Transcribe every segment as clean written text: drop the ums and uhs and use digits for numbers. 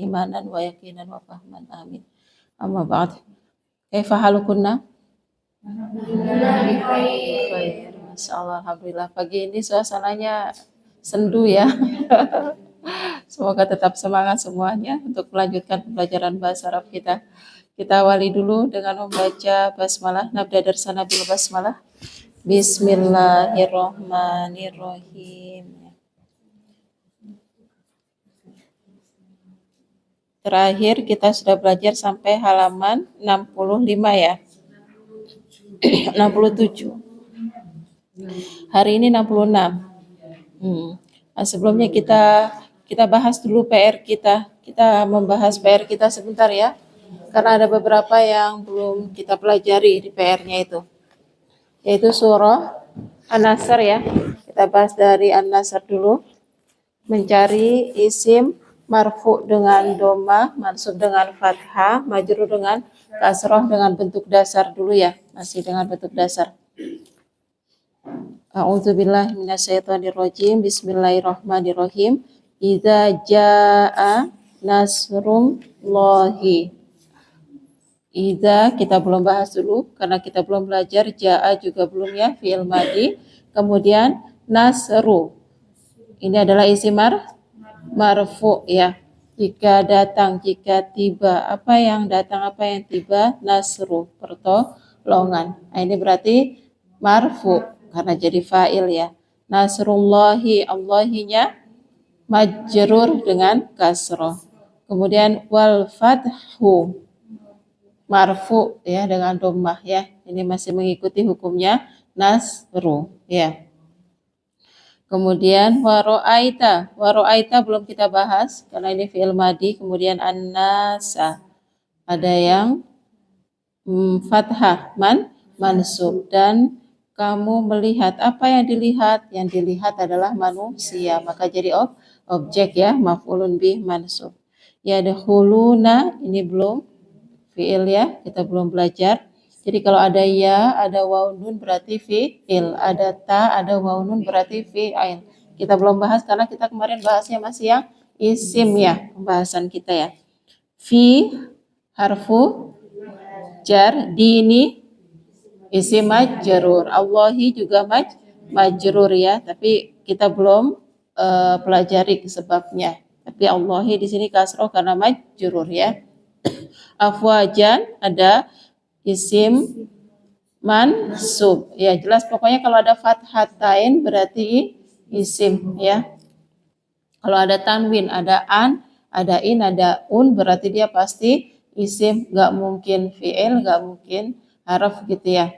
imanan wa yaqinan wa fahman. Amin. Amma ba'd. Kaifa halukunna? Khair. Masyaallah, alhamdulillah. Pagi ini suasananya sendu ya. Semoga tetap semangat semuanya untuk melanjutkan pembelajaran bahasa Arab kita. Kita awali dulu dengan membaca basmalah. Nabda darsana bil basmalah. Bismillahirrahmanirrahim. Terakhir kita sudah belajar sampai halaman 65 ya. 67. Hari ini 66. Nah, sebelumnya kita bahas dulu PR kita. Kita membahas PR kita sebentar ya. Karena ada beberapa yang belum kita pelajari di PR-nya itu. Yaitu surah An-Nasr ya. Kita bahas dari An-Nasr dulu. Mencari isim marfu dengan doma, mansub dengan fathah, majrur dengan kasroh dengan bentuk dasar dulu ya. Masih dengan bentuk dasar. A'udzubillahi minasyaitonirrajim. Bismillahirrahmanirrahim. Idza jaa nasrullahi. Idza kita belum bahas dulu karena kita belum belajar, jaa juga belum ya, fi'il madhi. Kemudian nasru. Ini adalah isim marfu ya. Jika datang, jika tiba, apa yang datang, apa yang tiba, nasru, pertolongan. Nah, ini berarti marfu karena jadi fa'il ya. Nasrullahi, Allahinya majrur dengan kasroh. Kemudian wal fathu marfu ya dengan dhammah ya. Ini masih mengikuti hukumnya nasru ya. Kemudian waro'aita belum kita bahas karena ini fi'il madhi. Kemudian an-nasa ada yang fathah mansub dan kamu melihat, apa yang dilihat? Yang dilihat adalah manusia, maka jadi objek ya, maf'ulun bih mansub. Yadkhuluna ini belum fi'il ya, kita belum belajar. Jadi kalau ada ya, ada waw nun berarti fi'il, ada ta, ada waw nun berarti fi'il. Kita belum bahas karena kita kemarin bahasnya masih yang isim ya, pembahasan kita ya. Fi harfu jar, dini isim majrur, Allahi juga majrur ya, tapi kita belum pelajari sebabnya. Tapi Allahi di sini kasroh karena majrur ya. Afwajan ada isim mansub. Ya, jelas pokoknya kalau ada fathatain berarti isim ya. Kalau ada tanwin, ada an, ada in, ada un berarti dia pasti isim, enggak mungkin fi'il, enggak mungkin harf gitu ya.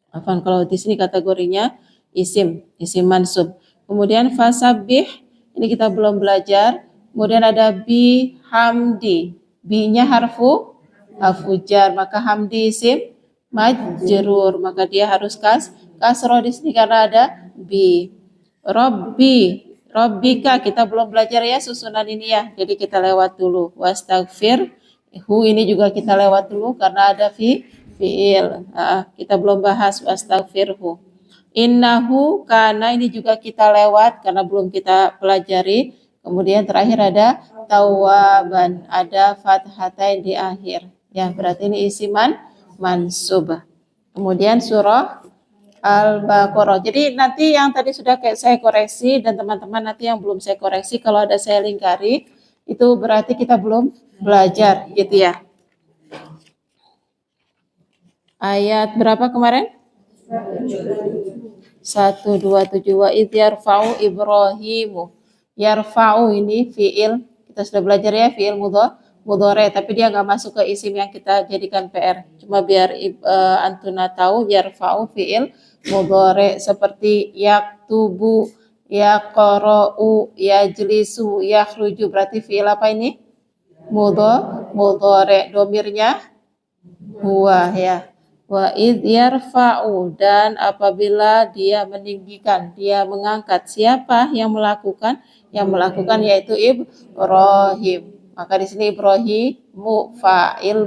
Afan, kalau di sini kategorinya isim mansub. Kemudian fasabbih ini kita belum belajar. Kemudian ada bihamdi. Bi-nya harfu jar, maka hamdi isim majrur, maka dia harus kasroh di sini karena ada bi. Rabbika kita belum belajar ya susunan ini ya. Jadi kita lewat dulu. Wastaghfir ini juga kita lewat dulu karena ada fi'il. Kita belum bahas wastaghfirhu. Innahu karena ini juga kita lewat karena belum kita pelajari. Kemudian terakhir ada tawaban, ada fathatain di akhir. Ya, berarti ini isiman mansub. Kemudian surah Al-Baqarah. Jadi nanti yang tadi sudah saya koreksi dan teman-teman nanti yang belum saya koreksi kalau ada saya lingkari itu berarti kita belum belajar gitu ya. Ayat berapa kemarin? 127 wa idh yarfa'u Ibrahimu. Yarfa'u ini fi'il, kita sudah belajar ya, fi'il mudhari, tapi dia nggak masuk ke isim yang kita jadikan PR. Cuma biar antuna tahu, yarfa'u fi'il mudhari seperti yaktubu, yaqra'u, yajlisu, yakhruju, berarti fi'il apa ini? Mudhari, domirnya huwa ya. Wa idh yarfa'u dan apabila dia meninggikan, dia mengangkat, siapa yang melakukan? Yang melakukan yaitu Ibrahim. Maka di sini Ibrahimu fa'il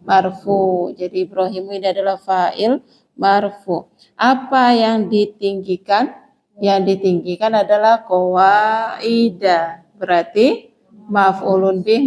marfu. Jadi Ibrahim ini adalah fa'il marfu. Apa yang ditinggikan? Yang ditinggikan adalah qawaida. Berarti maf'ulun bih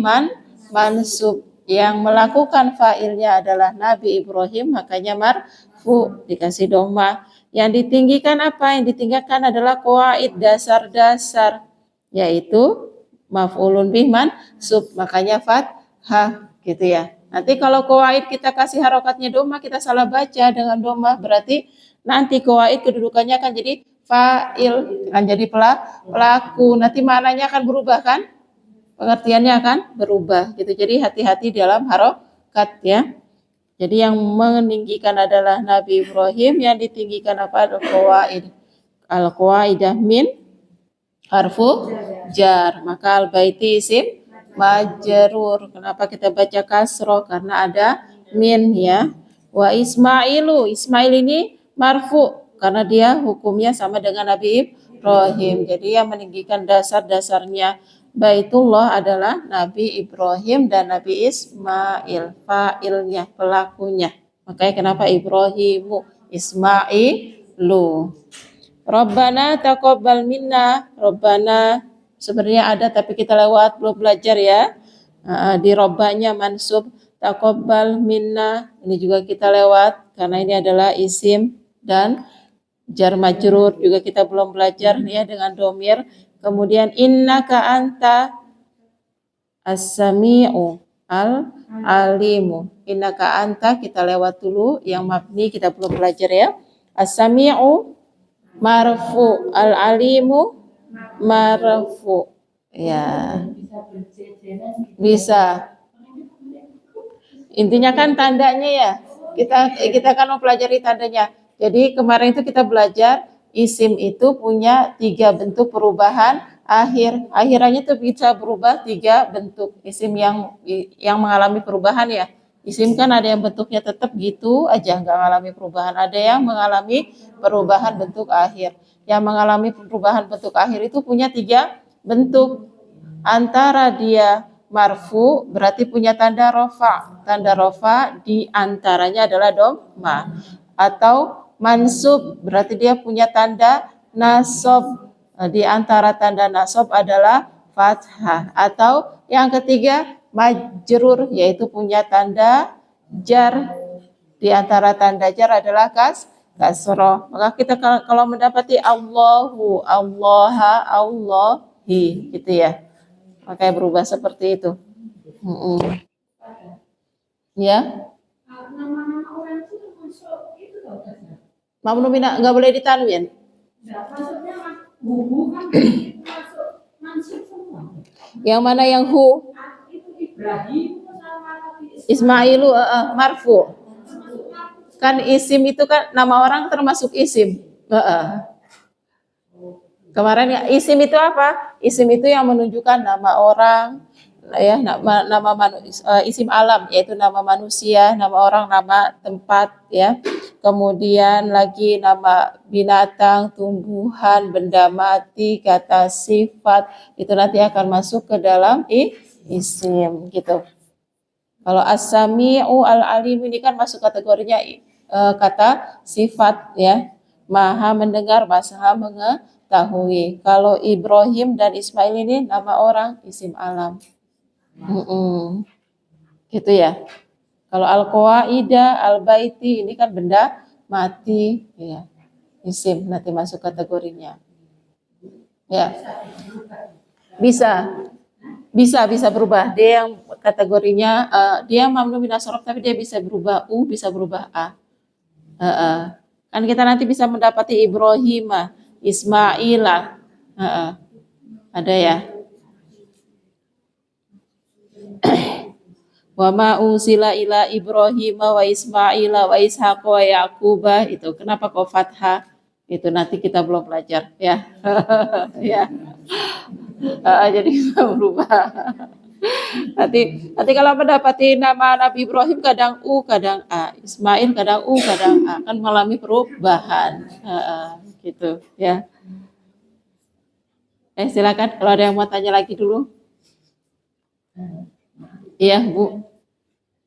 mansub. Yang melakukan fa'ilnya adalah Nabi Ibrahim, makanya marfu, dikasih doma. Yang ditinggikan apa? Yang ditinggikan adalah qawaid, dasar-dasar, yaitu maf'ulun bih mansub, makanya fathah gitu ya. Nanti kalau qawaid kita kasih harokatnya doma, kita salah baca dengan doma, berarti nanti qawaid kedudukannya akan jadi fa'il, akan jadi pelaku. Nanti maknanya akan berubah kan? Pengertiannya akan berubah gitu. Jadi hati-hati dalam harokat ya. Jadi yang meninggikan adalah Nabi Ibrahim, yang ditinggikan apa? Al-qawaid. Al-qawaidah min harfu jar. Maka al-baiti isim majrur. Kenapa kita baca kasroh? Karena ada min ya. Wa Ismailu. Ismail ini marfu karena dia hukumnya sama dengan Nabi Ibrahim. Jadi yang meninggikan dasar-dasarnya Baitullah adalah Nabi Ibrahim dan Nabi Ismail, fa'ilnya, pelakunya. Makanya kenapa Ibrahimu, Ismailu. Rabbana taqabbal minna. Rabbana sebenarnya ada tapi kita lewat, belum belajar ya. Di robbanya mansub, taqabbal minna ini juga kita lewat karena ini adalah isim dan jar majrur juga kita belum belajar ya dengan domir. Kemudian innaka anta as-sami'u al-alimu. Innaka anta kita lewat dulu, yang mabni kita belum belajar ya. As-sami'u marfu, al-alimu marfu. Ya. Bisa. Intinya kan tandanya ya. Kita kan mau pelajari tandanya. Jadi kemarin itu kita belajar isim itu punya 3 bentuk perubahan akhir. Akhirannya itu bisa berubah 3 bentuk. Isim yang mengalami perubahan ya. Isim kan ada yang bentuknya tetap gitu aja, nggak mengalami perubahan. Ada yang mengalami perubahan bentuk akhir. Yang mengalami perubahan bentuk akhir itu punya 3 bentuk. Antara dia marfu berarti punya tanda rofa. Tanda rofa di antaranya adalah dhamma. Atau mansub berarti dia punya tanda nasab. Di antara tanda nasab adalah fathah. Atau yang ketiga majrur yaitu punya tanda jar. Di antara tanda jar adalah kasroh. Maka kita kalau mendapati Allahu, Allaha, Allahi gitu ya. Makanya berubah seperti itu. Ya. Nama-nama orang itu termasuk itu loh. Mamnu bina nggak boleh ditanwin. Maksudnya bubu kan masuk mansub semua. Yang mana yang hu? Itu Ibrahim sama Ismailu marfu. Kan isim itu kan nama orang termasuk isim. Kemarin ya isim itu apa? Isim itu yang menunjukkan nama orang, ya isim alam yaitu nama manusia, nama orang, nama tempat ya. Kemudian lagi nama binatang, tumbuhan, benda mati, kata sifat itu nanti akan masuk ke dalam isim gitu. Kalau as-sami'u al-alim ini kan masuk kategorinya kata sifat ya. Maha mendengar, maha mengetahui. Kalau Ibrahim dan Ismail ini nama orang, isim alam. Gitu ya. Kalau al-qawaida, al-baiti ini kan benda mati ya. Isim nanti masuk kategorinya. Ya. Bisa berubah. Dia yang kategorinya dia mamnu min as-sarf tapi dia bisa berubah bisa berubah a. Kan kita nanti bisa mendapati Ibrahim, Ismailah. Ada ya. Wa ma unsila ila Ibrahim wa Ismaila wa Ishaq wa Yaquba itu kenapa kok fathah? Itu nanti kita belum belajar ya. Ya. Jadi bisa berubah. Nanti kalau mendapati nama Nabi Ibrahim kadang U, kadang A, Ismail kadang U, kadang A, kan mengalami perubahan, gitu ya. Silakan kalau ada yang mau tanya lagi dulu. Iya Bu.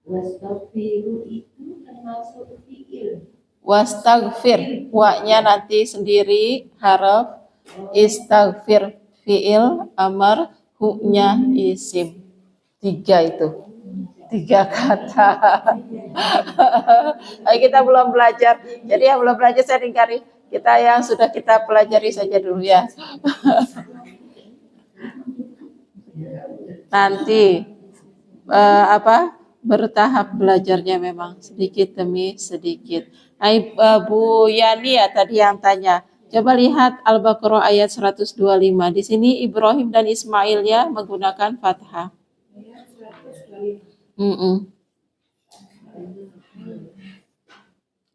Wastaghfiru itu termasuk fiil. Wastaghfir, wa-nya nanti sendiri haraf, istaghfir fiil amar hu-nya isim. 3 itu. 3 kata. Kita belum belajar. Jadi yang belum belajar saya ingkari. Kita yang sudah kita pelajari saja dulu ya. Nanti bertahap belajarnya memang sedikit demi sedikit. Bu Yani ya tadi yang tanya. Coba lihat Al-Baqarah ayat 125. Di sini Ibrahim dan Ismail ya menggunakan fathah.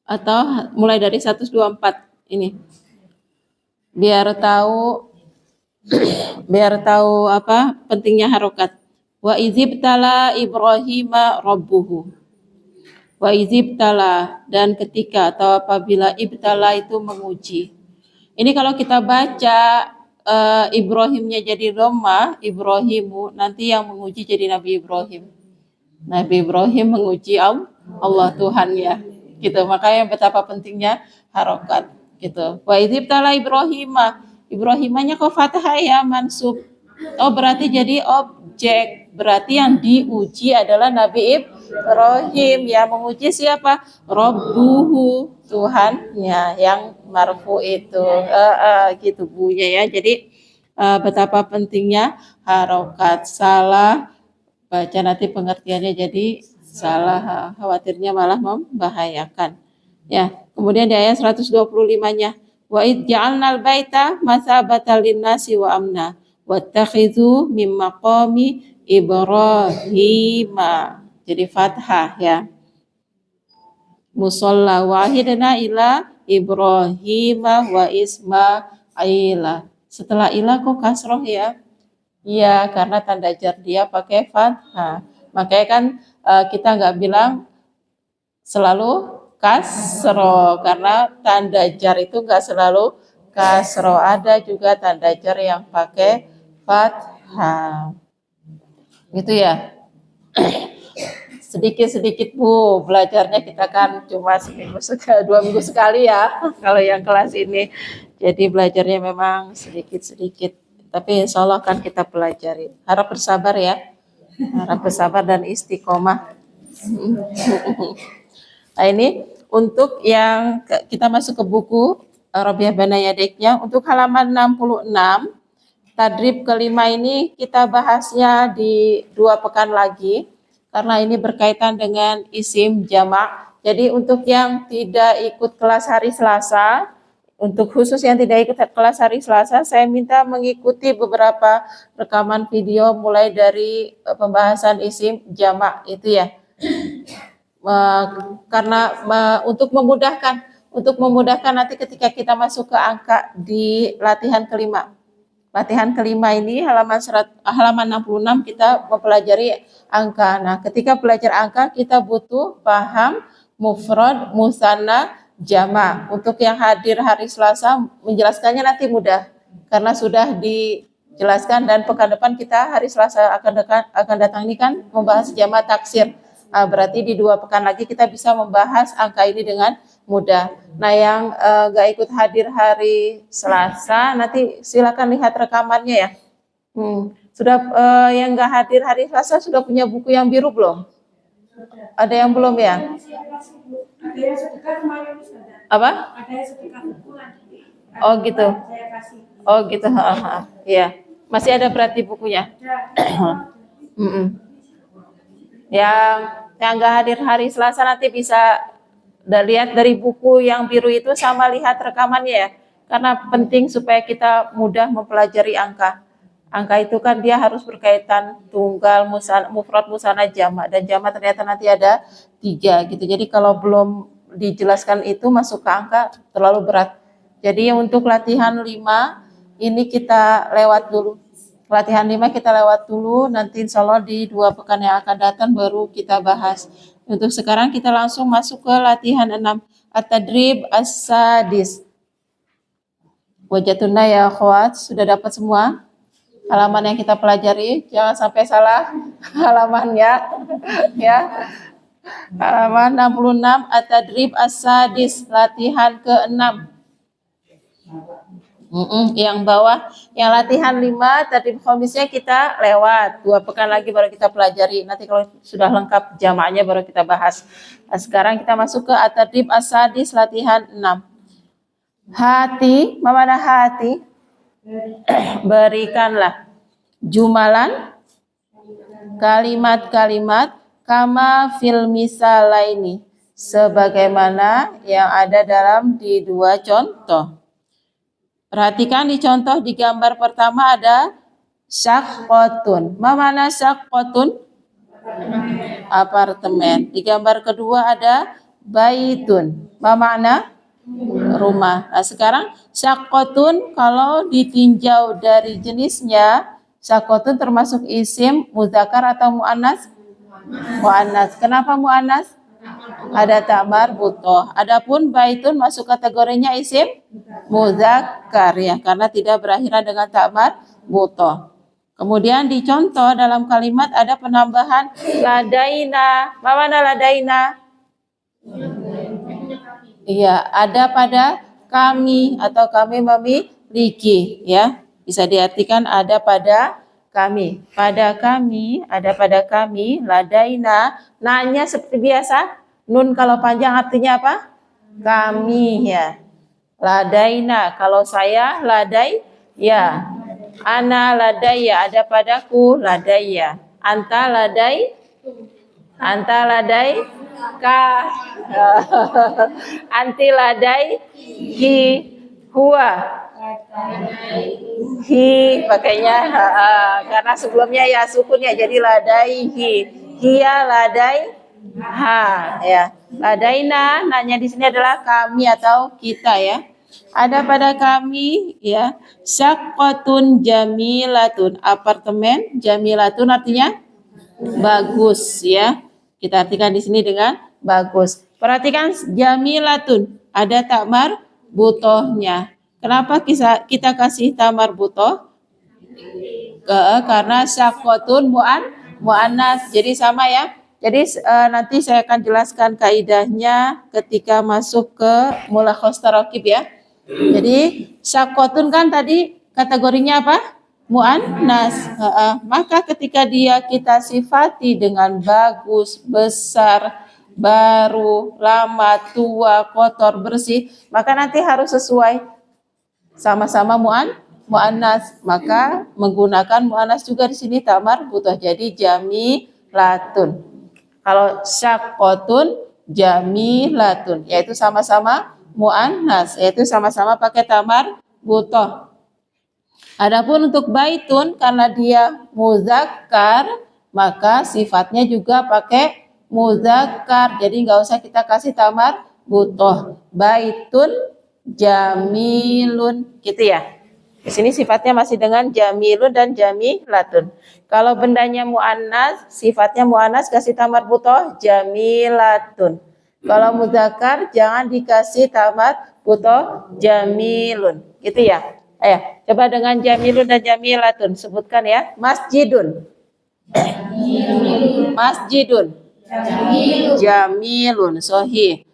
Atau mulai dari 124 ini. Biar tahu pentingnya harokat. Wa izibtala Ibrahima rabbuhu. Wa izibtala, dan ketika atau apabila ibtala itu menguji. Ini kalau kita baca Ibrahimnya jadi dhamma, Ibrahimu, nanti yang menguji jadi Nabi Ibrahim. Nabi Ibrahim menguji Allah Tuhannya. Gitu. Makanya betapa pentingnya harokat gitu. Wa izibtala Ibrahima. Ibrahimanya kok fathah ya mansub. Oh berarti jadi objek. Berarti yang diuji adalah Nabi Ibrahim. Yang menguji siapa? Rabbuhu, Tuhannya, yang marfu itu. Gitu bunya ya. Jadi betapa pentingnya harokat. Salah baca nanti pengertiannya jadi salah, khawatirnya malah membahayakan. Ya, kemudian di ayat 125-nya, wa id ja'alnal baita masabatan linnasi wa amna wattakhidhu mim maqami Ibrahima. Jadi fathah ya. Musalla wahidna ila Ibrahima wa Ismaila. Setelah ila kok kasroh ya? Iya, karena tanda jar dia pakai fathah. Makanya kan kita nggak bilang selalu kasro, karena tanda jar itu nggak selalu kasro. Ada juga tanda jar yang pakai fathah. Gitu ya. Sedikit-sedikit Bu, belajarnya kita kan cuma seminggu sekali, 2 minggu sekali ya. Kalau yang kelas ini. Jadi belajarnya memang sedikit-sedikit. Tapi insya Allah akan kita pelajari. Harap bersabar ya. Harap bersabar dan istiqomah. Nah ini untuk yang kita masuk ke buku Rabiah Banayadeknya. Untuk halaman 66, tadrib kelima ini kita bahasnya di 2 pekan lagi. Karena ini berkaitan dengan isim jamak. Jadi untuk yang tidak ikut kelas hari Selasa, untuk khusus yang tidak ikut kelas hari Selasa, saya minta mengikuti beberapa rekaman video mulai dari pembahasan isim jamak itu ya. Karena untuk memudahkan nanti ketika kita masuk ke angka di latihan kelima. Latihan kelima ini halaman 66 kita mempelajari angka. Nah, ketika belajar angka kita butuh paham mufrad, musanna, jama. Untuk yang hadir hari Selasa menjelaskannya nanti mudah karena sudah dijelaskan, dan pekan depan kita hari Selasa akan datang ini kan membahas jama taksir. Berarti di 2 pekan lagi kita bisa membahas angka ini dengan mudah. Nah yang gak ikut hadir hari Selasa nanti silakan lihat rekamannya ya. Sudah yang gak hadir hari Selasa sudah punya buku yang biru belum? Ada yang belum ya? Ada yang sedekah kemarin. Apa? Ada yang sedekah buku nanti. Oh gitu. Saya kasih. Oh gitu. Iya. Masih ada berarti bukunya. Yang nggak hadir hari Selasa nanti bisa lihat dari buku yang biru itu sama lihat rekamannya ya. Karena penting supaya kita mudah mempelajari angka. Angka itu kan dia harus berkaitan tunggal, mufrad, musanna, jamak, dan jamak ternyata nanti ada 3 gitu. Jadi kalau belum dijelaskan itu masuk ke angka terlalu berat. Jadi untuk latihan 5 ini kita lewat dulu. Latihan 5 kita lewat dulu, nanti insya Allah di 2 pekan yang akan datang baru kita bahas. Untuk sekarang kita langsung masuk ke latihan 6. At-tadrib as-sadis. Wajatuna ya akhwat, sudah dapat semua halaman yang kita pelajari? Jangan sampai salah halamannya. Ya. Halaman 66, at-tadrib as-sadis, latihan ke-6. Yang bawah, yang latihan 5 tertib khomisnya kita lewat. 2 pekan lagi baru kita pelajari. Nanti kalau sudah lengkap jamaknya baru kita bahas. Nah, sekarang kita masuk ke at-tertib as-sadis latihan 6. Hati, mana hati? Berikanlah jumalan kalimat-kalimat kama fil misalaini sebagaimana yang ada dalam di 2 contoh. Perhatikan di contoh di gambar pertama ada syaqqatun. Mana syaqqatun? Apartemen. Di gambar kedua ada baitun. Mana rumah. Nah, sekarang syaqqatun kalau ditinjau dari jenisnya, syaqqatun termasuk isim muzakkar atau muannas? Muannas. Kenapa muannas? Ada tak marbutoh. Adapun baitun masuk kategorinya isim muzakkar ya, karena tidak berakhiran dengan tak marbutoh. Kemudian di contoh dalam kalimat ada penambahan ladaina. Mana ladaina? Iya, ada pada kami atau kami memiliki ya. Bisa diartikan ada pada kami. Pada kami, ada pada kami, ladaina. Nanya seperti biasa. Nun kalau panjang artinya apa? Kami ya. Ladaina, kalau saya ladai ya. Ana ladaya, ada padaku ladaya. Anta ladai ka. Anti ladai hi. Huwa hi pakainya karena sebelumnya ya sukun ya, jadi ladai hi. Hiya ladai ha ya. Ladaina nanya di sini adalah kami atau kita ya. Ada pada kami ya. Syaqqatun jamilatun, apartemen jamilatun artinya bagus ya. Kita artikan di sini dengan bagus. Perhatikan jamilatun, ada tak marbutohnya. Kenapa kita kasih tak marbutoh? Karena syaqqatun muannas. Jadi sama ya. Jadi nanti saya akan jelaskan kaidahnya ketika masuk ke mulakhos tarakib ya. Jadi syaqqatun kan tadi kategorinya apa? Muannas. Maka ketika dia kita sifati dengan bagus, besar, baru, lama, tua, kotor, bersih, maka nanti harus sesuai sama-sama muannas. Maka menggunakan muannas juga di sini tamar butuh jadi jamilatun. Kalau syaqqatun jamilatun yaitu sama-sama muannas, yaitu sama-sama pakai tamar butuh. Adapun untuk baitun karena dia muzakkar maka sifatnya juga pakai muzakkar. Jadi nggak usah kita kasih tamar butuh. Baitun jamilun gitu ya. Di sini sifatnya masih dengan jamilun dan jamilatun. Kalau bendanya muannas, sifatnya muannas kasih tamar butuh jamilatun. Kalau muzakkar jangan dikasih tamar butuh jamilun. Gitu ya. Ayo, coba dengan jamilun dan jamilatun sebutkan ya. Masjidun. Masjidun. Jamilun. Sahih.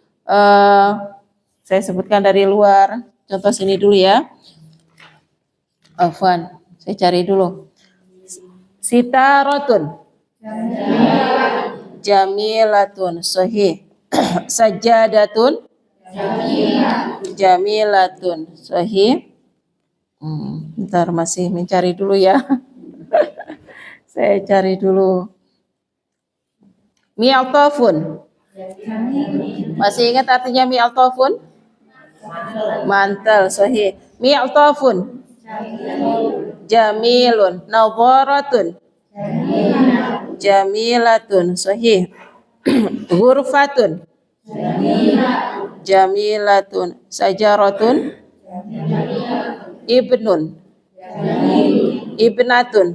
Saya sebutkan dari luar. Contoh sini dulu ya. Afwan, saya cari dulu. Sitaratun. Jamilatun. Sahih. Sajadatun. Jamilatun. Sahih. Bentar masih mencari dulu ya. Saya cari dulu. Mi'atafun. Masih ingat artinya mi'atafun? Mantel, sahih. Mi'atafun. Jamilun. Nadharatun. Jamilatun, sahih. Ghurfatun. Jamilatun. Sajaratun. Ibnun. Ibnatun.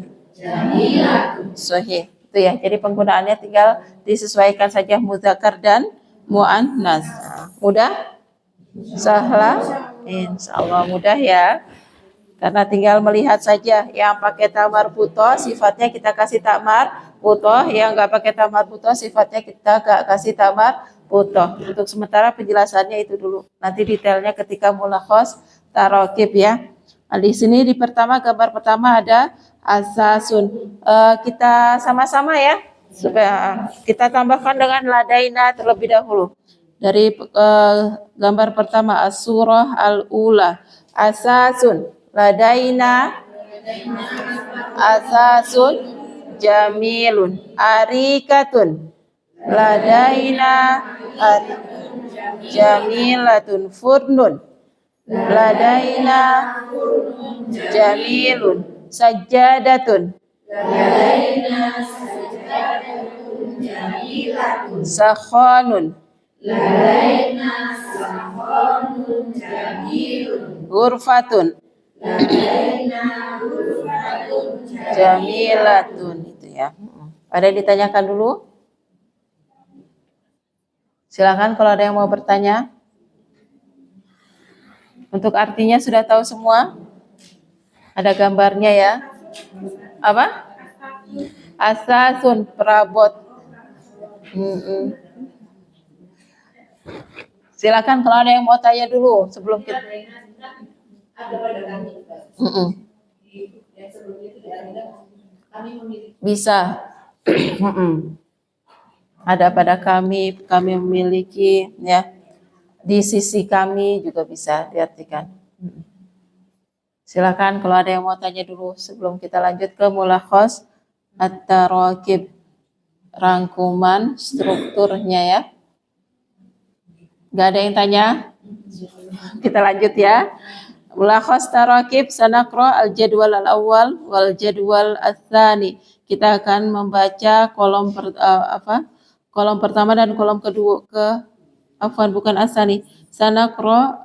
Sahih. Itu ya. Jadi penggunaannya tinggal disesuaikan saja muzakkar dan muannas. Mudah? Sahla? Insyaallah mudah ya. Karena tinggal melihat saja yang pakai tamar butoh sifatnya kita kasih tamar butoh, yang nggak pakai tamar butoh sifatnya kita nggak kasih tamar butoh. Untuk sementara penjelasannya itu dulu. Nanti detailnya ketika mulakhos tarakib ya. Nah, di sini di pertama gambar pertama ada asasun. Kita sama-sama ya supaya kita tambahkan dengan ladaina terlebih dahulu. Dari gambar pertama as-surah al-ula asasun ladaina asasun jamilun arikatun ladaina jamilatun furnun ladaina jamilun sajjadatun sakhonun ghurfatun jamilatun itu ya. Ada yang ditanyakan dulu? Silakan kalau ada yang mau bertanya. Untuk artinya sudah tahu semua? Ada gambarnya ya. Apa? Asasun perabot. Silakan kalau ada yang mau tanya dulu sebelum kita. Bisa. Ada pada kami memiliki ya. Di sisi kami juga bisa diartikan. Silakan kalau ada yang mau tanya dulu sebelum kita lanjut ke mulakhos at-tarakib, rangkuman strukturnya ya. Gak ada yang tanya? Kita lanjut ya. Mulakhos tarakib sanaqra al-jadwal al-awwal wal jadwal ats-tsani. Kita akan membaca kolom kolom pertama dan kolom kedua bukan asani. Sanaqra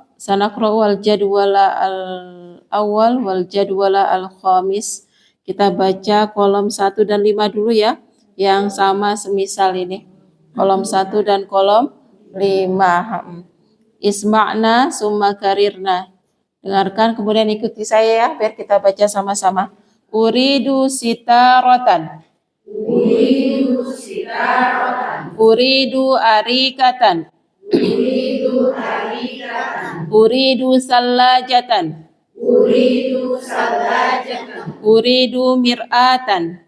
wal jadwal al-awwal wal jadwal al-khamis. Kita baca kolom 1 dan 5 dulu ya. Yang sama semisal ini. Kolom 1 dan kolom 5. Isma'na summa karirna. Dengarkan kemudian ikuti saya ya biar kita baca sama-sama. Uridu sitaratan. Uridu arikatan. Uridu sallajatan. Uridu mir'atan.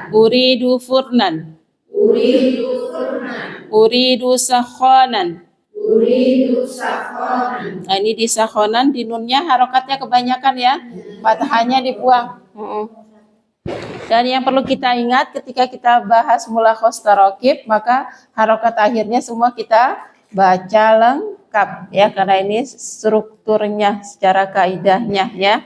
Uridu furnan. Uridu sakhonan. Nah, ini di sakhonan, di nunnya harokatnya kebanyakan ya. Fathahnya dibuang. Dan yang perlu kita ingat ketika kita bahas mulakhos tarakib, maka harokat akhirnya semua kita baca lengkap ya, karena ini strukturnya secara kaidahnya ya.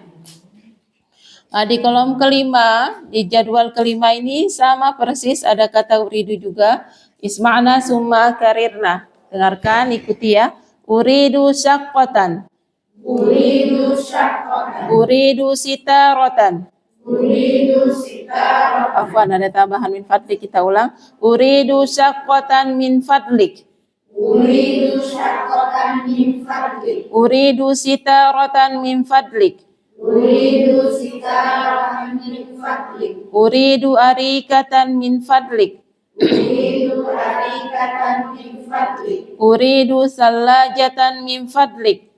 Nah, di kolom kelima, di jadwal kelima ini sama persis ada kata uridu juga. Isma'na summa karirna. Dengarkan, ikuti ya. Uridu syaqqatan. Uridu sitaratan. Afwan, ada tambahan min fadlik, kita ulang. Uridu syaqqatan min fadlik. Uridu sitaratan min fadlik. Uridu arikatan min fadlik. Uridu sallajatan min fadlik.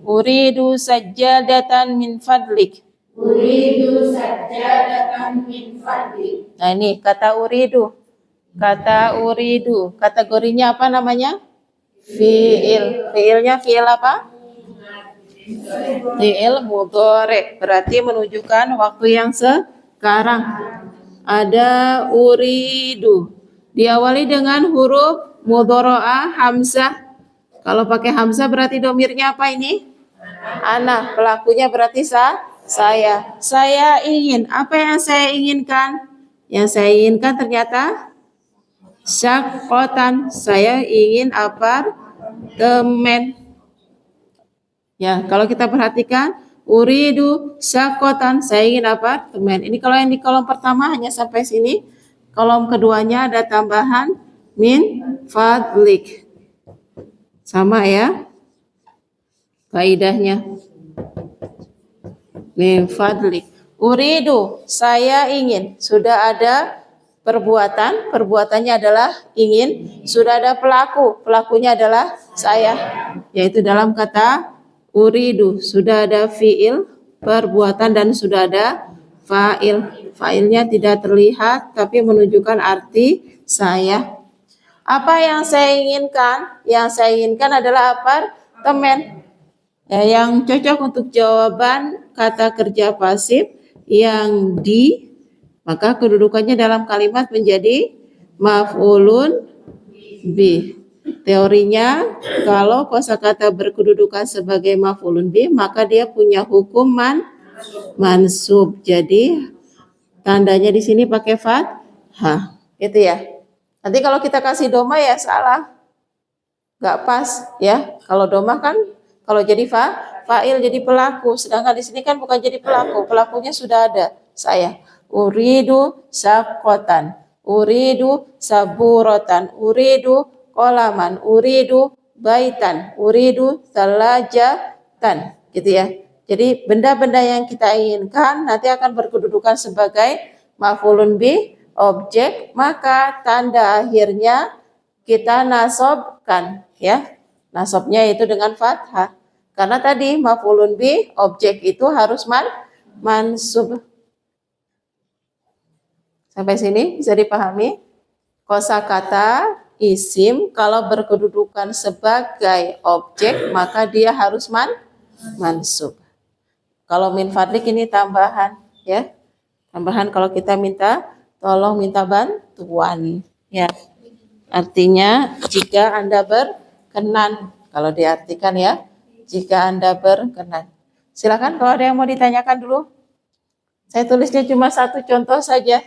Uridu sajjadatan min fadlik. Nah, ini kata uridu. Kata uridu. Kategorinya apa namanya? Fi'il. Fi'ilnya fi'il apa? Fi'il mudhari. Berarti menunjukkan waktu yang sekarang. Ada uridu. Diawali dengan huruf mudhari'ah hamzah. Kalau pakai hamzah berarti domirnya apa ini? Ana. Pelakunya berarti saya. Saya ingin. Apa yang saya inginkan? Yang saya inginkan ternyata syaqqatan. Saya ingin apartemen. Ya, kalau kita perhatikan uridu syaqqatan, saya ingin apartemen. Ini kalau yang di kolom pertama hanya sampai sini. Kolom keduanya ada tambahan min fadlik. Sama ya kaidahnya. Min fadlik. Uridu, saya ingin. Sudah ada perbuatan, perbuatannya adalah ingin. Sudah ada pelaku, pelakunya adalah saya. Yaitu dalam kata uridu, sudah ada fiil, perbuatan, dan sudah ada fa'il. Fa'ilnya tidak terlihat tapi menunjukkan arti saya. Apa yang saya inginkan? Yang saya inginkan adalah apartemen. Yang cocok untuk jawaban kata kerja pasif yang di, maka kedudukannya dalam kalimat menjadi maf'ulun bih. Teorinya, kalau kosakata berkedudukan sebagai maf'ulun bih, maka dia punya hukum mansub. Jadi tandanya di sini pakai fathah, gitu ya. Nanti kalau kita kasih doma ya salah, nggak pas ya. Kalau doma kan kalau jadi fa'il jadi pelaku, sedangkan di sini kan bukan jadi pelaku, pelakunya sudah ada saya. Uridu sakotan, uridu saburotan, uridu kolaman, uridu baitan, uridu salajatan, gitu ya. Jadi benda-benda yang kita inginkan nanti akan berkedudukan sebagai maf'ulun bih, objek, maka tanda akhirnya kita nasobkan, ya. Nasobnya itu dengan fathah. Karena tadi maf'ulun bih, objek itu harus mansub. Sampai sini bisa dipahami? Kosakata isim kalau berkedudukan sebagai objek maka dia harus mansub. Kalau min fadlik ini tambahan, ya. Tambahan kalau kita minta tolong, minta bantuan, ya. Artinya jika Anda berkenan, kalau diartikan ya, jika Anda berkenan. Silakan kalau ada yang mau ditanyakan dulu. Saya tulisnya cuma satu contoh saja,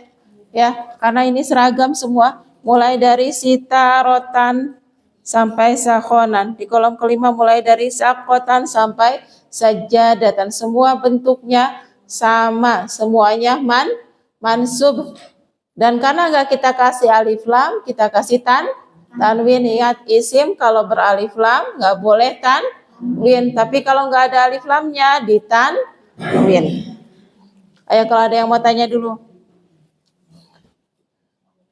ya, karena ini seragam semua, mulai dari sitarotan sampai sakhonan. Di kolom kelima mulai dari sakotan sampai sajadatan, semua bentuknya sama, semuanya mansub. Dan karena nggak kita kasih alif lam, kita kasih tanwin. Ingat, isim kalau beralif lam nggak boleh tanwin. Tapi kalau nggak ada alif lamnya, ditanwin. Ayo kalau ada yang mau tanya dulu.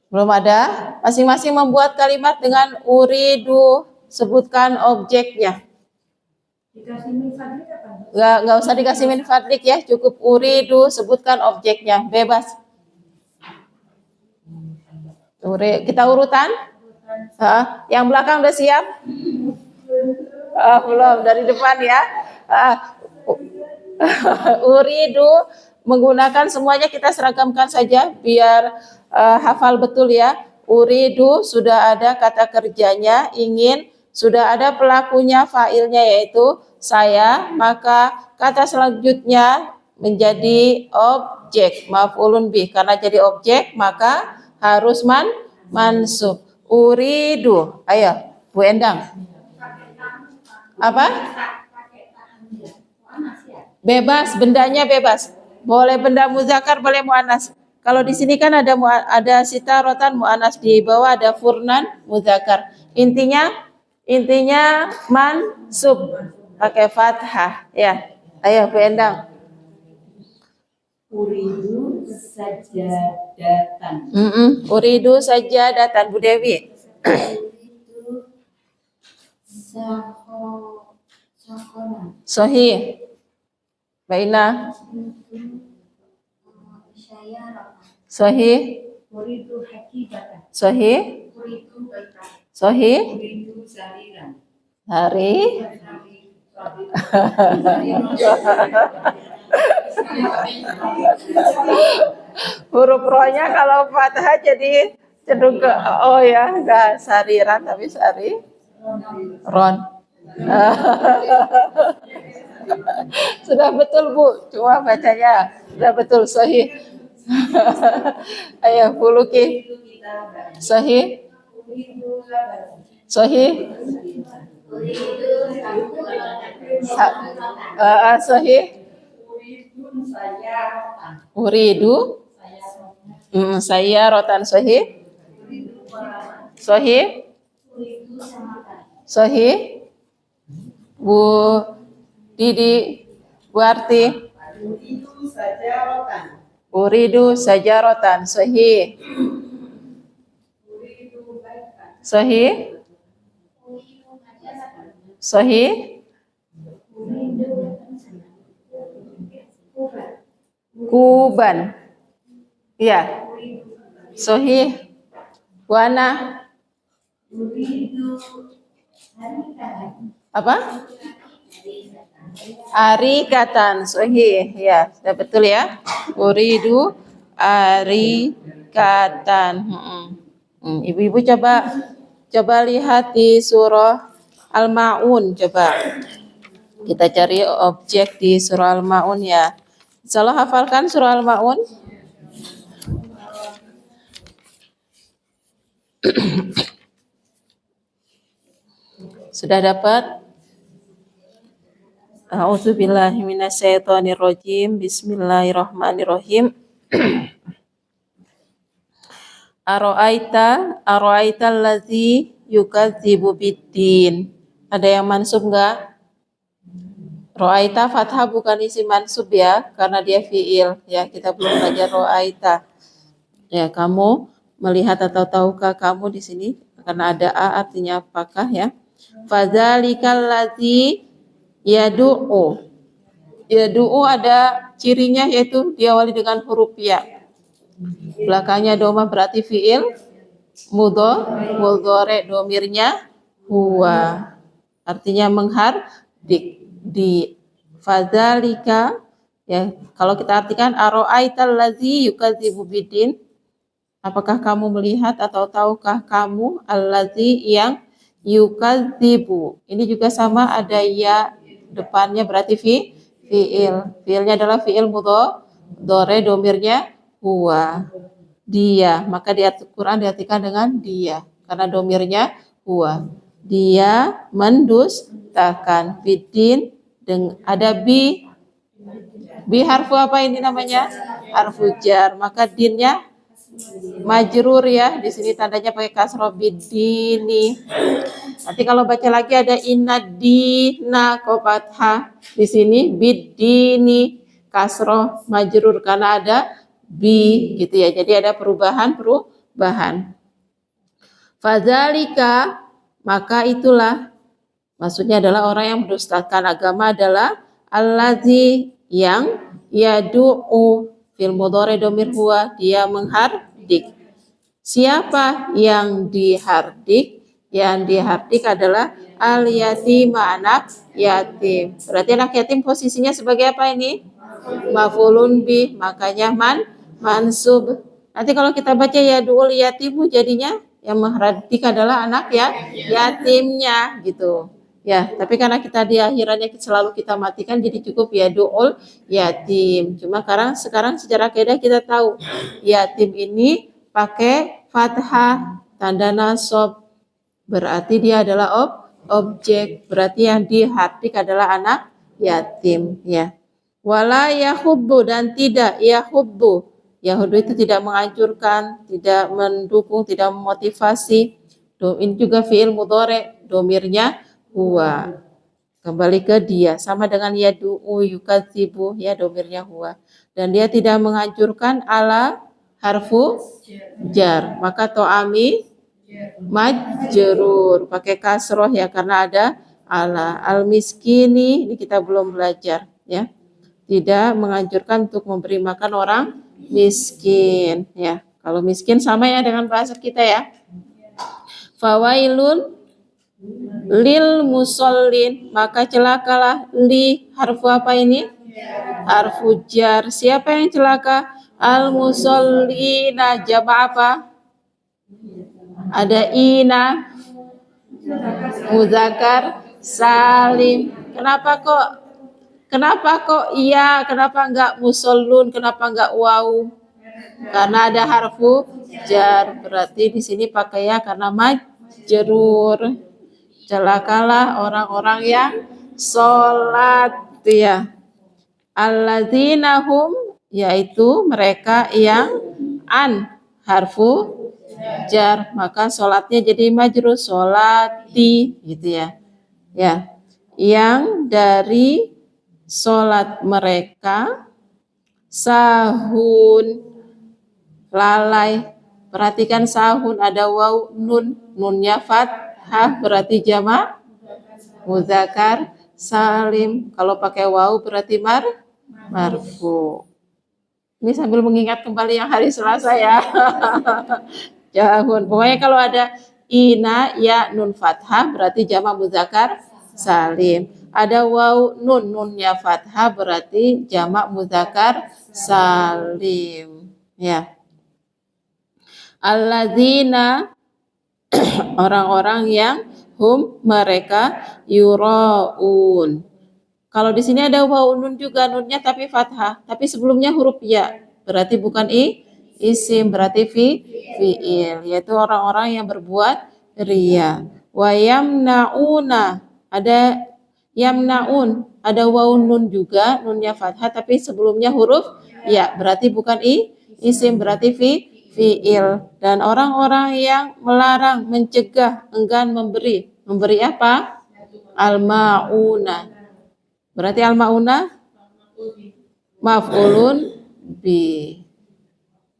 Belum ada? Masing-masing membuat kalimat dengan uridu. Sebutkan objeknya. Dikasih min fadlik apa? Nggak usah dikasih min fadlik ya. Cukup uridu, sebutkan objeknya. Bebas. Kita urutan? Yang belakang udah siap? Belum, dari depan ya. Uridu, menggunakan semuanya kita seragamkan saja biar hafal betul ya. Uridu sudah ada kata kerjanya, ingin, sudah ada pelakunya, fa'ilnya yaitu saya, maka kata selanjutnya menjadi objek, maf'ulun bih. Karena jadi objek maka harus mansub. Uridu. Ayo, Bu Endang. Apa? Bebas, bendanya bebas. Boleh benda muzakkar, boleh muannas. Kalau di sini kan ada sitarotan muannas, di bawah ada furnan muzakkar. Intinya mansub pakai fathah ya. Ayo Bu Endang. Uridu sajadatan. Uridu sajadatan, Bu Dewi. Uridu sakhonan. Sahih. Baina. Sahih. Uridu hakibatan. Sahih. Uridu baitan. Sahih. Uridu sariran. Hari. Huruf rohnya kalau fathah jadi cenderung ke oh ya, enggak sariran tapi sari ron. Sudah betul Bu, cuma bacanya sudah betul sahih. Ayo Bu Luki. Sahih. Sahih. Sahih. Uridu saya rotan sahih. Sahih. Sahih. Bu Didi, Bu Arti. Uridu saja rotan sahih. Sahih? Sahih? Kuban. Iya. Sahih. Wana. Apa? Arikatan. Sahih. Ya, sudah betul ya. Uridu arikatan. Ibu-ibu coba lihat di surah Al-Maun, coba. Kita cari objek di surah Al-Maun ya. Insyaallah hafalkan surah Al-Maun. Sudah dapat? A'udzubillahi minasyaitonirrajim. Bismillahirrahmanirrahim. Aro'aita allazi yukadzibu biddin. Ada yang mansub enggak? Ro'aita fathah bukan isim mansub ya, karena dia fiil ya. Kita belum belajar ro'aita. Ya, kamu melihat atau tahukah kamu di sini? Karena ada a artinya apakah ya? Fadzalikal ladzi yadu'u. Yadu'u ada cirinya yaitu diawali dengan huruf ya. Belakangnya doma berarti fiil mudhari, domirnya huwa. Artinya menghardik. Di fadzalika ya, kalau kita artikan aro'aital ladzi yukadzibu biddin, apakah kamu melihat atau tahukah kamu allazi yang yukadzibu. Ini juga sama, ada ya depannya berarti fiil. Fiilnya adalah fiil mudhari, domirnya huwa. Dia, maka di Al-Quran diartikan dengan dia karena domirnya huwa. Dia mendustakan. Biddin ada bi harfu apa ini namanya? Harfu jar. Maka dinnya majrur ya. Di sini tandanya pakai kasroh biddini. Nanti kalau baca lagi ada inna dina fathah. Di sini biddini kasroh majrur karena ada bi gitu ya. Jadi ada perubahan. Fadzalika, maka itulah, maksudnya adalah orang yang mendustakan agama adalah allazi yang yadu'u, fil mudhari domir huwa, dia menghardik. Siapa yang dihardik? Yang dihardik adalah al yatim, anak yatim. Berarti anak yatim posisinya sebagai apa ini? Maf'ulun bih, makanya mansub. Nanti kalau kita baca yadu'ul yatimu jadinya yang menghardik adalah anak ya yatimnya gitu. Ya, tapi karena kita di akhirannya selalu kita matikan jadi cukup yadu'ul yatim. Cuma sekarang secara kaidah kita tahu yatim ini pakai fathah tanda nasab. Berarti dia adalah objek. Berarti yang dihardik adalah anak yatim ya. Wala yahubbu, dan tidak yahubbu. Yahuddu itu tidak menganjurkan, tidak mendukung, tidak memotivasi. Ini juga fiil mudhari, domirnya huwa. Kembali ke dia, sama dengan yadu'u yukadzibu ya, domirnya huwa. Dan dia tidak menganjurkan ala harfu jar. Maka to'ami majrur pakai kasroh ya, karena ada ala. Al miskini ini kita belum belajar ya. Tidak menganjurkan untuk memberi makan orang miskin ya. Kalau miskin sama ya dengan bahasa kita ya. Fawailun lil musallin, maka celakalah. Li harfu apa ini? Harfu jar. Siapa yang celaka? Al musallina, jama' apa? Ada ina, muzakkar salim. Kenapa kok iya, kenapa enggak musallun, kenapa enggak waw? Karena ada harfu jar. Berarti di sini pakai ya karena majrur. Celakalah orang-orang yang sholat ya. Alladzina hum, yaitu mereka yang an harfu jar, maka sholatnya jadi majrur, sholati gitu ya. Ya, yang dari sholat mereka sahun, lalai. Perhatikan sahun ada waw nun, nunnya fathah berarti jamak muzakkar salim. Kalau pakai waw berarti marfu. Ini sambil mengingat kembali yang hari Selasa ya. Jahun. Pokoknya kalau ada ina ya nun fathah berarti jamak muzakkar salim. Ada waw nun, nunnya fathah berarti jamak muzakkar salim. Ya. Alladzina orang-orang yang hum mereka yuraun. Kalau di sini ada waw nun juga, nunnya tapi fathah, tapi sebelumnya huruf ya. Berarti bukan isim, berarti fi'il, yaitu orang-orang yang berbuat ria. Wa yamnauna, ada yamnaun, ada waw nun juga, nunnya fathah tapi sebelumnya huruf ya. Berarti bukan isim, berarti fi'il. Dan orang-orang yang melarang, mencegah, enggan memberi. Memberi apa? Al-ma'una. Berarti al-ma'una maf'ulun bi.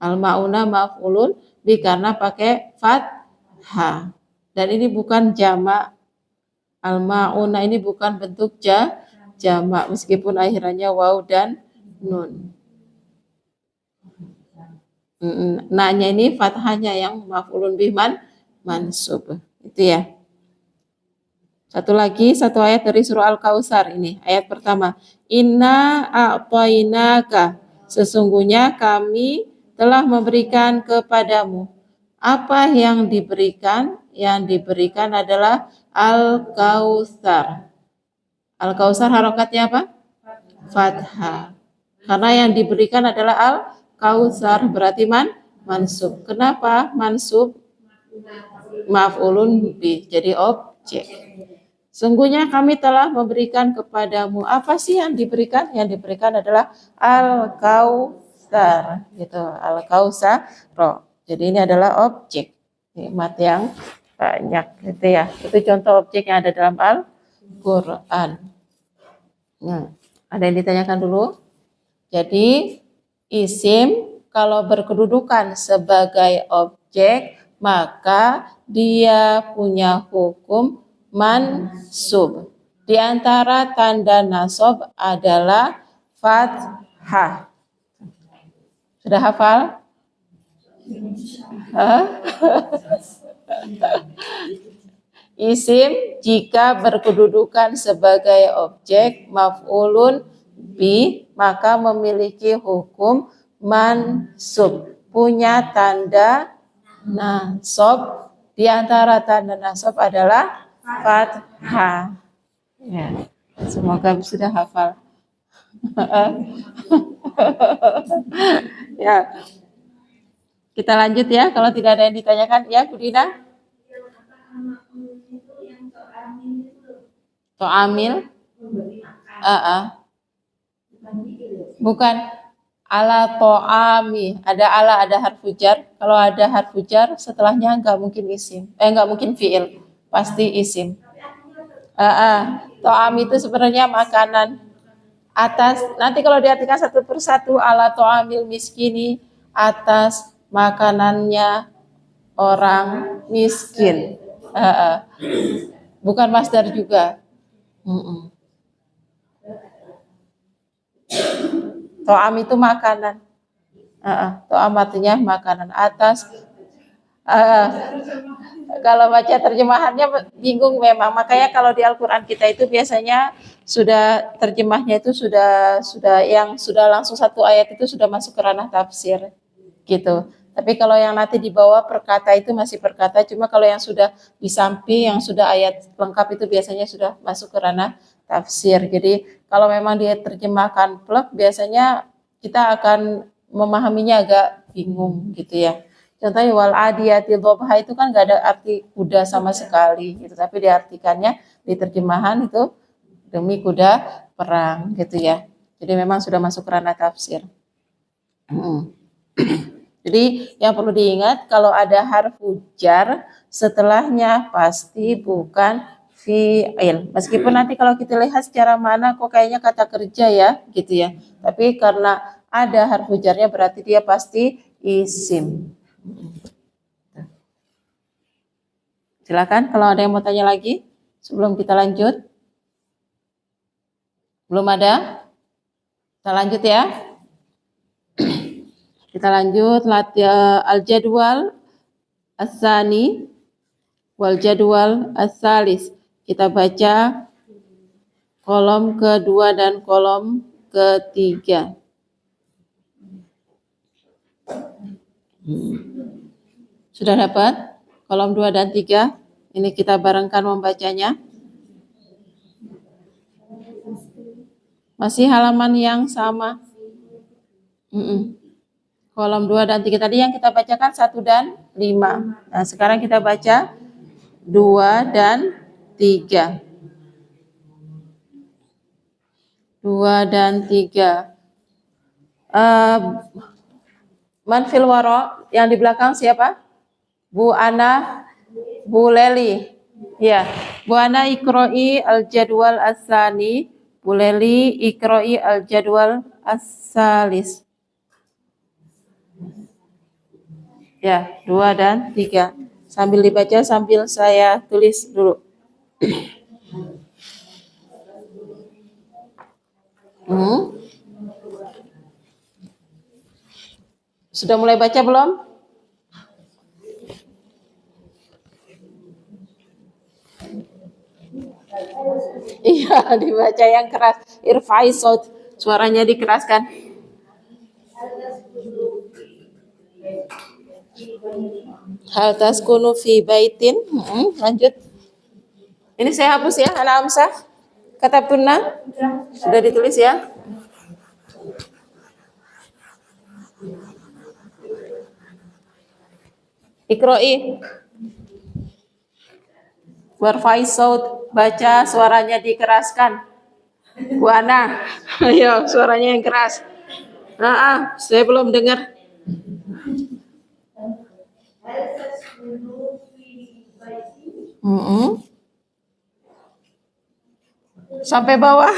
Al-ma'una maf'ulun bi karena pakai fathah. Dan ini bukan jamak. Al-ma'una ini bukan bentuk jamak meskipun akhirannya waw dan nun. Nanya ini fathahnya yang maf'ulun bi mansub. Itu ya. Satu lagi, satu ayat dari surah Al-Kautsar ini, ayat pertama. Inna a'tainaka, sesungguhnya kami telah memberikan kepadamu. Apa yang diberikan? Yang diberikan adalah Al-Kautsar. Al-Kautsar harokatnya apa? Fathah. Karena yang diberikan adalah Al-Kautsar, berarti mansub. Kenapa mansub? Maf'ulun bi, jadi objek. Sungguhnya kami telah memberikan kepadamu. Apa sih yang diberikan? Yang diberikan adalah Al-Kautsar, gitu. Al-Kautsar. Jadi ini adalah objek. Nikmat yang banyak, gitu ya. Itu contoh objek yang ada dalam Al-Quran. Nah, ada yang ditanyakan dulu? Jadi isim kalau berkedudukan sebagai objek, maka dia punya hukum mansub. Di antara tanda nasab adalah fathah. Sudah hafal? Isim jika berkedudukan sebagai objek maf'ulun bi, maka memiliki hukum mansub. Punya tanda nasab. Di antara tanda nasab adalah fathah. Ya, semoga sudah hafal. Ya, kita lanjut ya. Kalau tidak ada yang ditanyakan, ya, Bu Dina. To'amil. Bukan ala to'ami. Ada ala, ada harfu jar. Kalau ada harfu jar, setelahnya nggak mungkin isim. Nggak mungkin fi'il. Pasti isim. To'am itu sebenarnya makanan. Atas, nanti kalau diartikan satu persatu, ala to'amil miskini, atas makanannya orang miskin. Bukan masdar juga. To'am itu makanan. To'am artinya makanan. Atas. Kalau baca terjemahannya bingung memang. Makanya kalau di Al-Quran kita itu biasanya sudah terjemahnya itu sudah yang sudah langsung satu ayat itu sudah masuk ke ranah tafsir gitu. Tapi kalau yang nanti di bawah perkata itu masih perkata. Cuma kalau yang sudah di samping yang sudah ayat lengkap itu biasanya sudah masuk ke ranah tafsir. Jadi kalau memang dia terjemahkan plek biasanya kita akan memahaminya agak bingung gitu ya. Contohnya wal adiyati dhabha itu kan nggak ada arti kuda sama sekali gitu, tapi diartikannya di terjemahan itu demi kuda perang gitu ya. Jadi memang sudah masuk ke ranah tafsir. Jadi yang perlu diingat kalau ada harfu jar setelahnya pasti bukan fi'il. Meskipun nanti kalau kita lihat secara mana kok kayaknya kata kerja ya gitu ya. Tapi karena ada harfu jarnya berarti dia pasti isim. Silakan kalau ada yang mau tanya lagi sebelum kita lanjut. Belum ada? Kita lanjut ya. Kita lanjut latihan al-jadwal as-sani wal jadwal as-salis. Kita baca kolom kedua dan kolom ketiga. Sudah dapat kolom 2 dan 3? Ini kita barengkan membacanya. Masih halaman yang sama. Kolom 2 dan 3 tadi yang kita bacakan 1 dan 5. Nah, sekarang kita baca 2 dan 3. 2 dan 3. Manfil waro, yang di belakang siapa? Bu Ana, Bu Leli. Ya, Bu Ana ikroi al-jadwal as-sani, Bu Leli ikroi al-jadwal as-salis. Ya, 2 dan 3. Sambil dibaca, sambil saya tulis dulu. Sudah mulai baca belum? Iya, dibaca yang keras. Irfai saut, suaranya dikeraskan. Hal taskunu fi baitin. Lanjut. Ini saya hapus ya, anak Amsah. Kata punna sudah ditulis ya. Ikroi. Warfai saut, baca suaranya dikeraskan. Bu Ana, ayo suaranya yang keras. Saya belum dengar. Sampai bawah.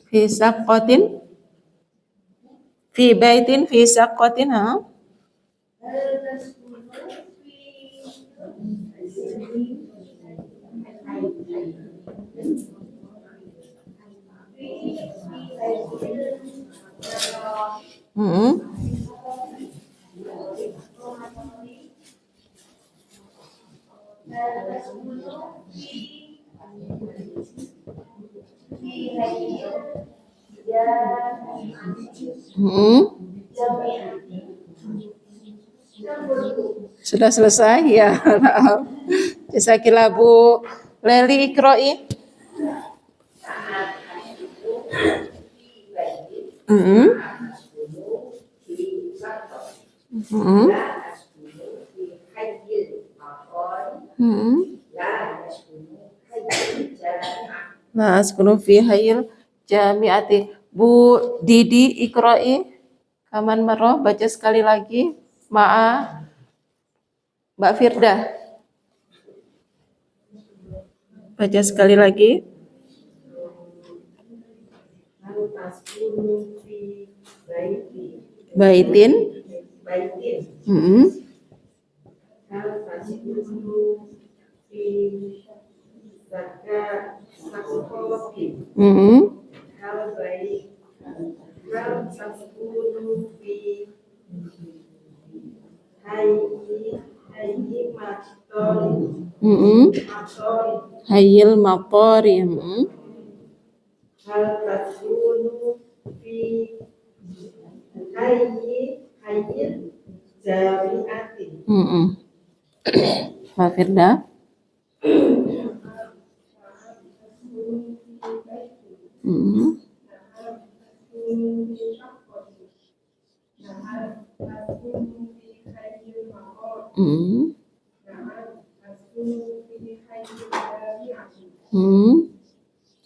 Fi saqatin. Fi baitin fi saqatin, Sudah selesai ya. Jazakillah Bu Leli ikroi. Nah, askunu fi hayil jamiati. Bu Didi ikroi. Kaman Maroh, baca sekali lagi. Ma'a Mbak Firda. Baca sekali lagi. Baitin. Hayil maqori. Hal tasunu fi hayil jamiati. Mbak Firda.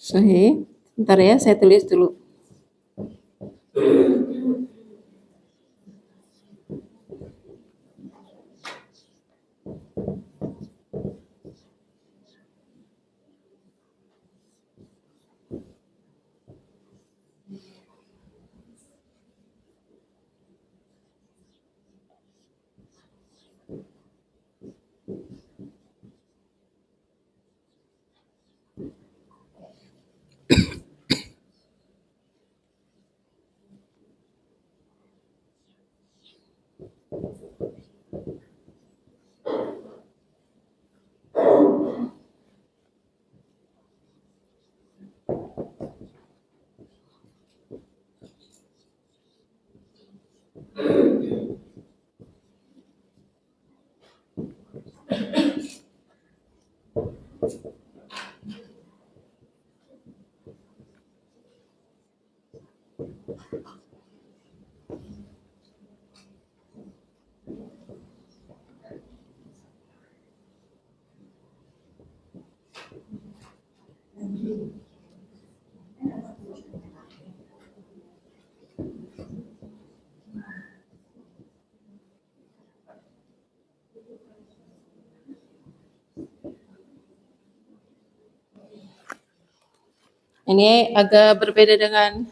Sahih. Bentar ya, saya tulis dulu. Ini agak berbeda dengan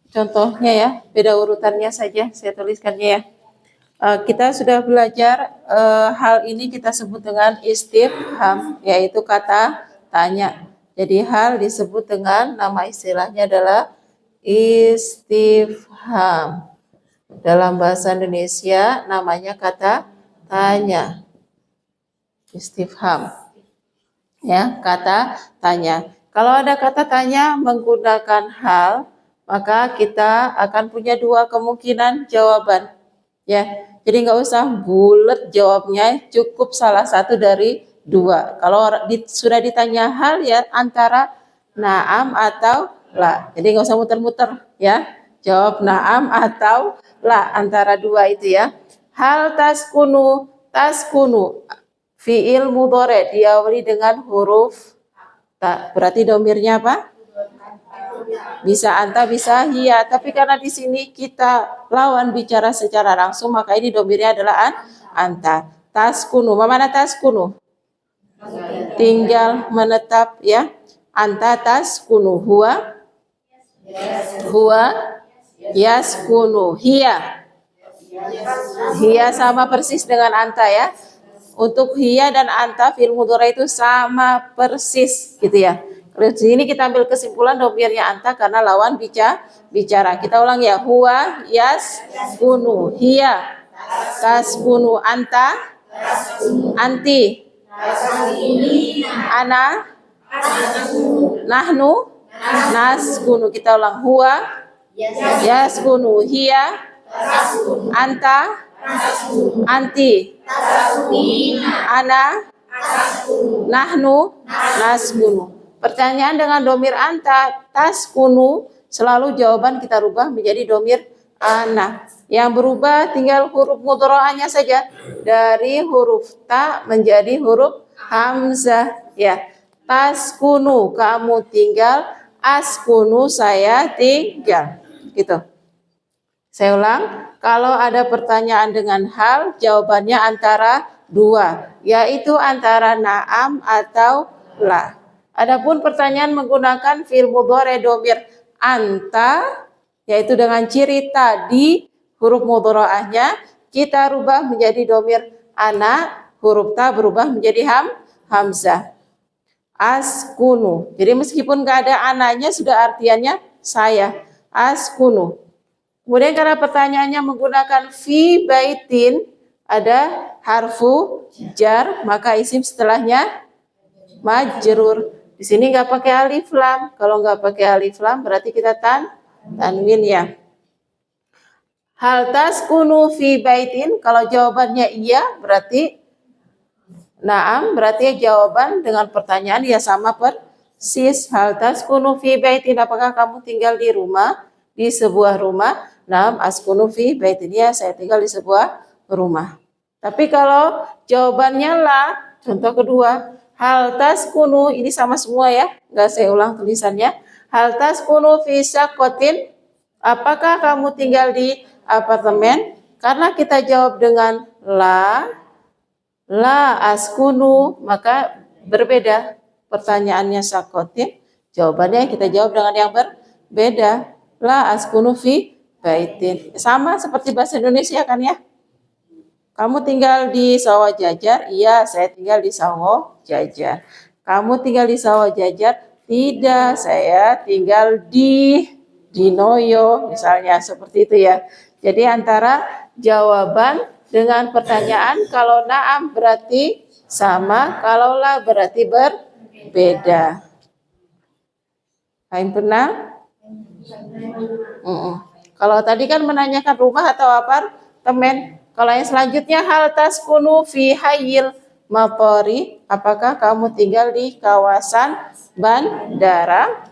contohnya ya, beda urutannya saja saya tuliskannya ya. Kita sudah belajar hal ini kita sebut dengan istifham, yaitu kata tanya. Jadi hal disebut dengan nama istilahnya adalah istifham. Dalam bahasa Indonesia namanya kata tanya. Istifham. Ya, kata tanya. Kalau ada kata tanya menggunakan hal, maka kita akan punya dua kemungkinan jawaban. Ya, jadi nggak usah bulat jawabnya, cukup salah satu dari dua. Kalau sudah ditanya hal ya antara naam atau la. Jadi nggak usah muter-muter ya. Jawab naam atau la antara dua itu ya. Hal taskunu, taskunu. Fi'il mudhari diawali dengan huruf ta. Berarti domirnya apa? Bisa anta, bisa hiya. Tapi karena di sini kita lawan bicara secara langsung, maka ini domirnya adalah anta. Taskunu. Mana taskunu? Tinggal menetap ya. Anta taskunu. Huwa yaskunu. Hiya. Hiya sama persis dengan anta ya. Untuk hiya dan anta fi'il mudhari itu sama persis gitu ya. Kalau di sini kita ambil kesimpulan domirnya anta karena lawan bicara. Kita ulang ya. Huwa yaskunu, hiya taskunu, anta anti, ana nahnu naskunu. Kita ulang. Huwa yaskunu, hiya anta anti, ana nahnu naskunu. Pertanyaan dengan domir anta taskunu, selalu jawaban kita rubah menjadi domir ana. Yang berubah tinggal huruf mudhari'nya saja, dari huruf ta menjadi huruf hamzah ya. Taskunu kamu tinggal, askunu saya tinggal. Gitu. Saya ulang, kalau ada pertanyaan dengan hal, jawabannya antara dua, yaitu antara na'am atau la. Adapun pertanyaan menggunakan fi'il mudhari domir anta, yaitu dengan ciri tadi huruf mudhari'ahnya kita rubah menjadi domir ana, huruf ta berubah menjadi hamzah. Askunu. Jadi meskipun nggak ada ananya sudah artiannya saya. Askunu. Kemudian karena pertanyaannya menggunakan fi baitin, ada harfu jar, maka isim setelahnya majrur. Di sini nggak pakai alif lam. Kalau nggak pakai alif lam berarti kita tanwin ya. Hal taskunu fi baitin, kalau jawabannya iya berarti naam, berarti jawaban dengan pertanyaan ya sama persis. Hal taskunu fi baitin, apakah kamu tinggal di rumah, di sebuah rumah? Naam askunu fi baitin, ya saya tinggal di sebuah rumah. Tapi kalau jawabannya la, contoh kedua, hal taskunu, ini sama semua ya, nggak saya ulang tulisannya. Hal taskunu fi saqatin, apakah kamu tinggal di apartemen? Karena kita jawab dengan la askunu, maka berbeda pertanyaannya saqatin, jawabannya kita jawab dengan yang berbeda. La askunu fi baitin. Sama seperti bahasa Indonesia kan ya? Kamu tinggal di Sawah Jajar? Iya, saya tinggal di Sawah Jajar. Kamu tinggal di Sawah Jajar? Tidak, saya tinggal di Noyo, misalnya seperti itu ya. Jadi antara jawaban dengan pertanyaan. Kalau na'am berarti sama, kalau la berarti berbeda. Fahim pernah? Kalau tadi kan menanyakan rumah atau apartemen. Kalau yang selanjutnya hal taskunu fi hayyil mapori, apakah kamu tinggal di kawasan bandara?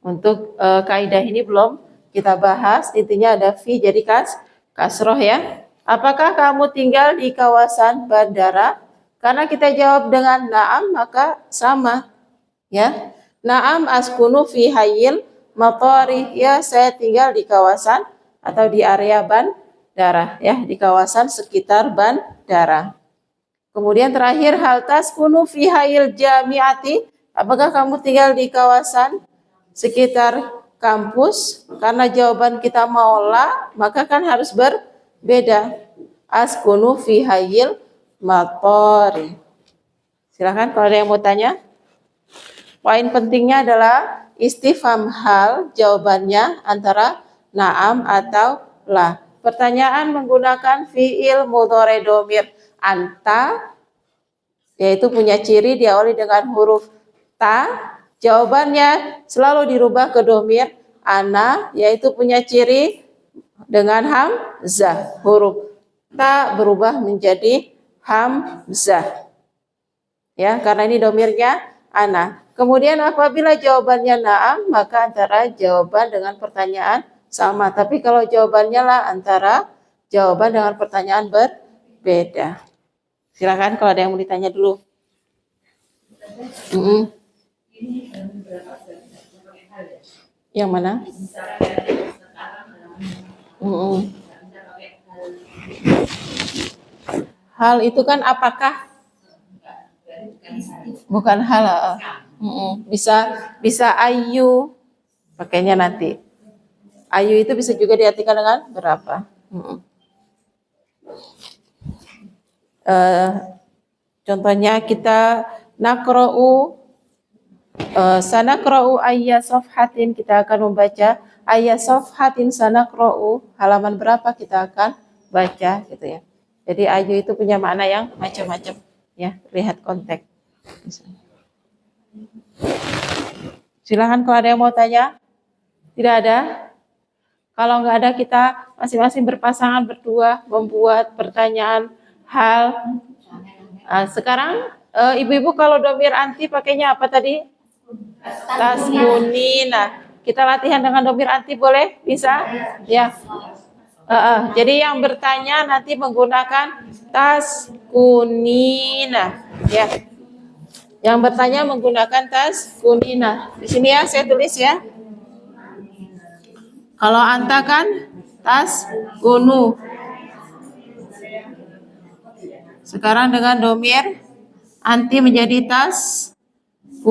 Untuk kaidah ini belum kita bahas. Intinya ada fi jadi kasroh ya. Apakah kamu tinggal di kawasan bandara? Karena kita jawab dengan na'am maka sama ya. Na'am askunu fi hayyil mapori, ya saya tinggal di kawasan atau di area bandara ya, di kawasan sekitar bandara. Kemudian terakhir hal taskunu fi hayyil jami'ati, apakah kamu tinggal di kawasan sekitar kampus? Karena jawaban kita mau la, maka kan harus berbeda. Askunu fi hayyil mapori. Silakan kalau ada yang mau tanya. Poin pentingnya adalah istifham hal, jawabannya antara na'am atau la. Pertanyaan menggunakan fi'il mudhari dhamir anta, yaitu punya ciri diawali dengan huruf ta. Jawabannya selalu dirubah ke dhamir ana, yaitu punya ciri dengan hamzah. Huruf ta berubah menjadi hamzah. Ya, karena ini dhamirnya ana. Kemudian apabila jawabannya na'am, maka antara jawaban dengan pertanyaan sama. Tapi kalau jawabannya la, antara jawaban dengan pertanyaan berbeda. Silakan kalau ada yang mau ditanya dulu. Yang mana? Hal itu kan apakah? Bukan hal. Bisa ayu, pakainya nanti. Ayu itu bisa juga diartikan dengan berapa. Contohnya kita nakro'u, sanakro'u ayya sofhatin, kita akan membaca ayya sofhatin sanakro'u, halaman berapa kita akan baca gitu ya. Jadi ayu itu punya makna yang macam-macam ya, lihat konteks. Silahkan kalau ada yang mau tanya. Tidak ada? Kalau nggak ada, kita masing-masing berpasangan berdua membuat pertanyaan hal. Sekarang ibu-ibu kalau dhamir anti pakainya apa tadi? Taskuni. Nah, kita latihan dengan dhamir anti boleh? Bisa? Ya. Jadi yang bertanya nanti menggunakan taskunina ya. Yang bertanya menggunakan taskunina. Di sini ya saya tulis ya. Kalau anta kan taskunu. Sekarang dengan dhamir anti menjadi taskunina.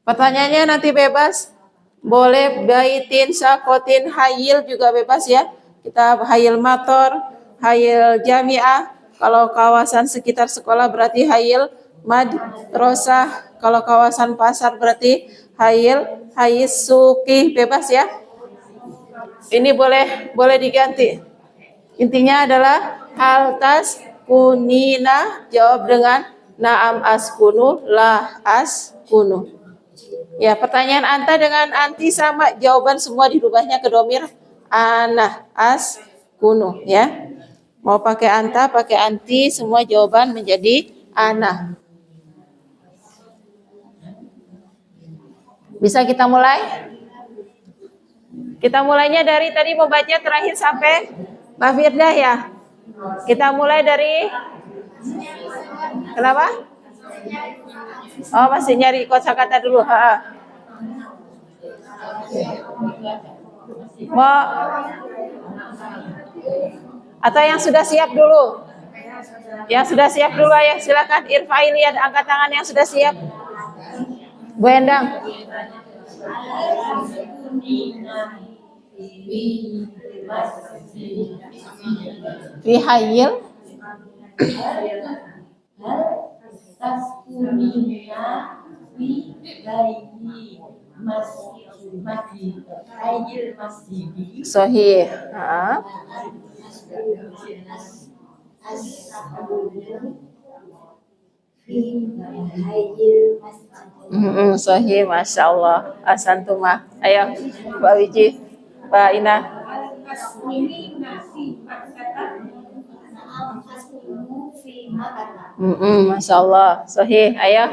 Pertanyaannya nanti bebas. Boleh baitin, sakotin, hayil juga bebas ya. Kita hayil mator, hayil jami'ah. Kalau kawasan sekitar sekolah berarti hayil madrasah. Kalau kawasan pasar berarti hayil suki, bebas ya. Ini boleh diganti. Intinya adalah hal taskunina, jawab dengan na'am askunu, la askunu. Ya, pertanyaan anta dengan anti sama, jawaban semua dirubahnya ke dhamir ana askunu ya. Mau pakai anta, pakai anti, semua jawaban menjadi ana. Bisa kita mulai? Kita mulainya dari tadi membaca terakhir sampai Mbak Firdah ya. Kita mulai dari kenapa? Oh, masih nyari kosakata dulu. Mau atau yang sudah siap dulu? Yang sudah siap dulu ya, silakan irfa'il, lihat angkat tangan yang sudah siap. Bu Endang. Fi hayyil taskunina fi hayyil Sahih. Sahih, masya Allah. Asantumah. Ayo, Mbak Wiji, Mbak Ina. Masya Allah. Sahih. Ayo,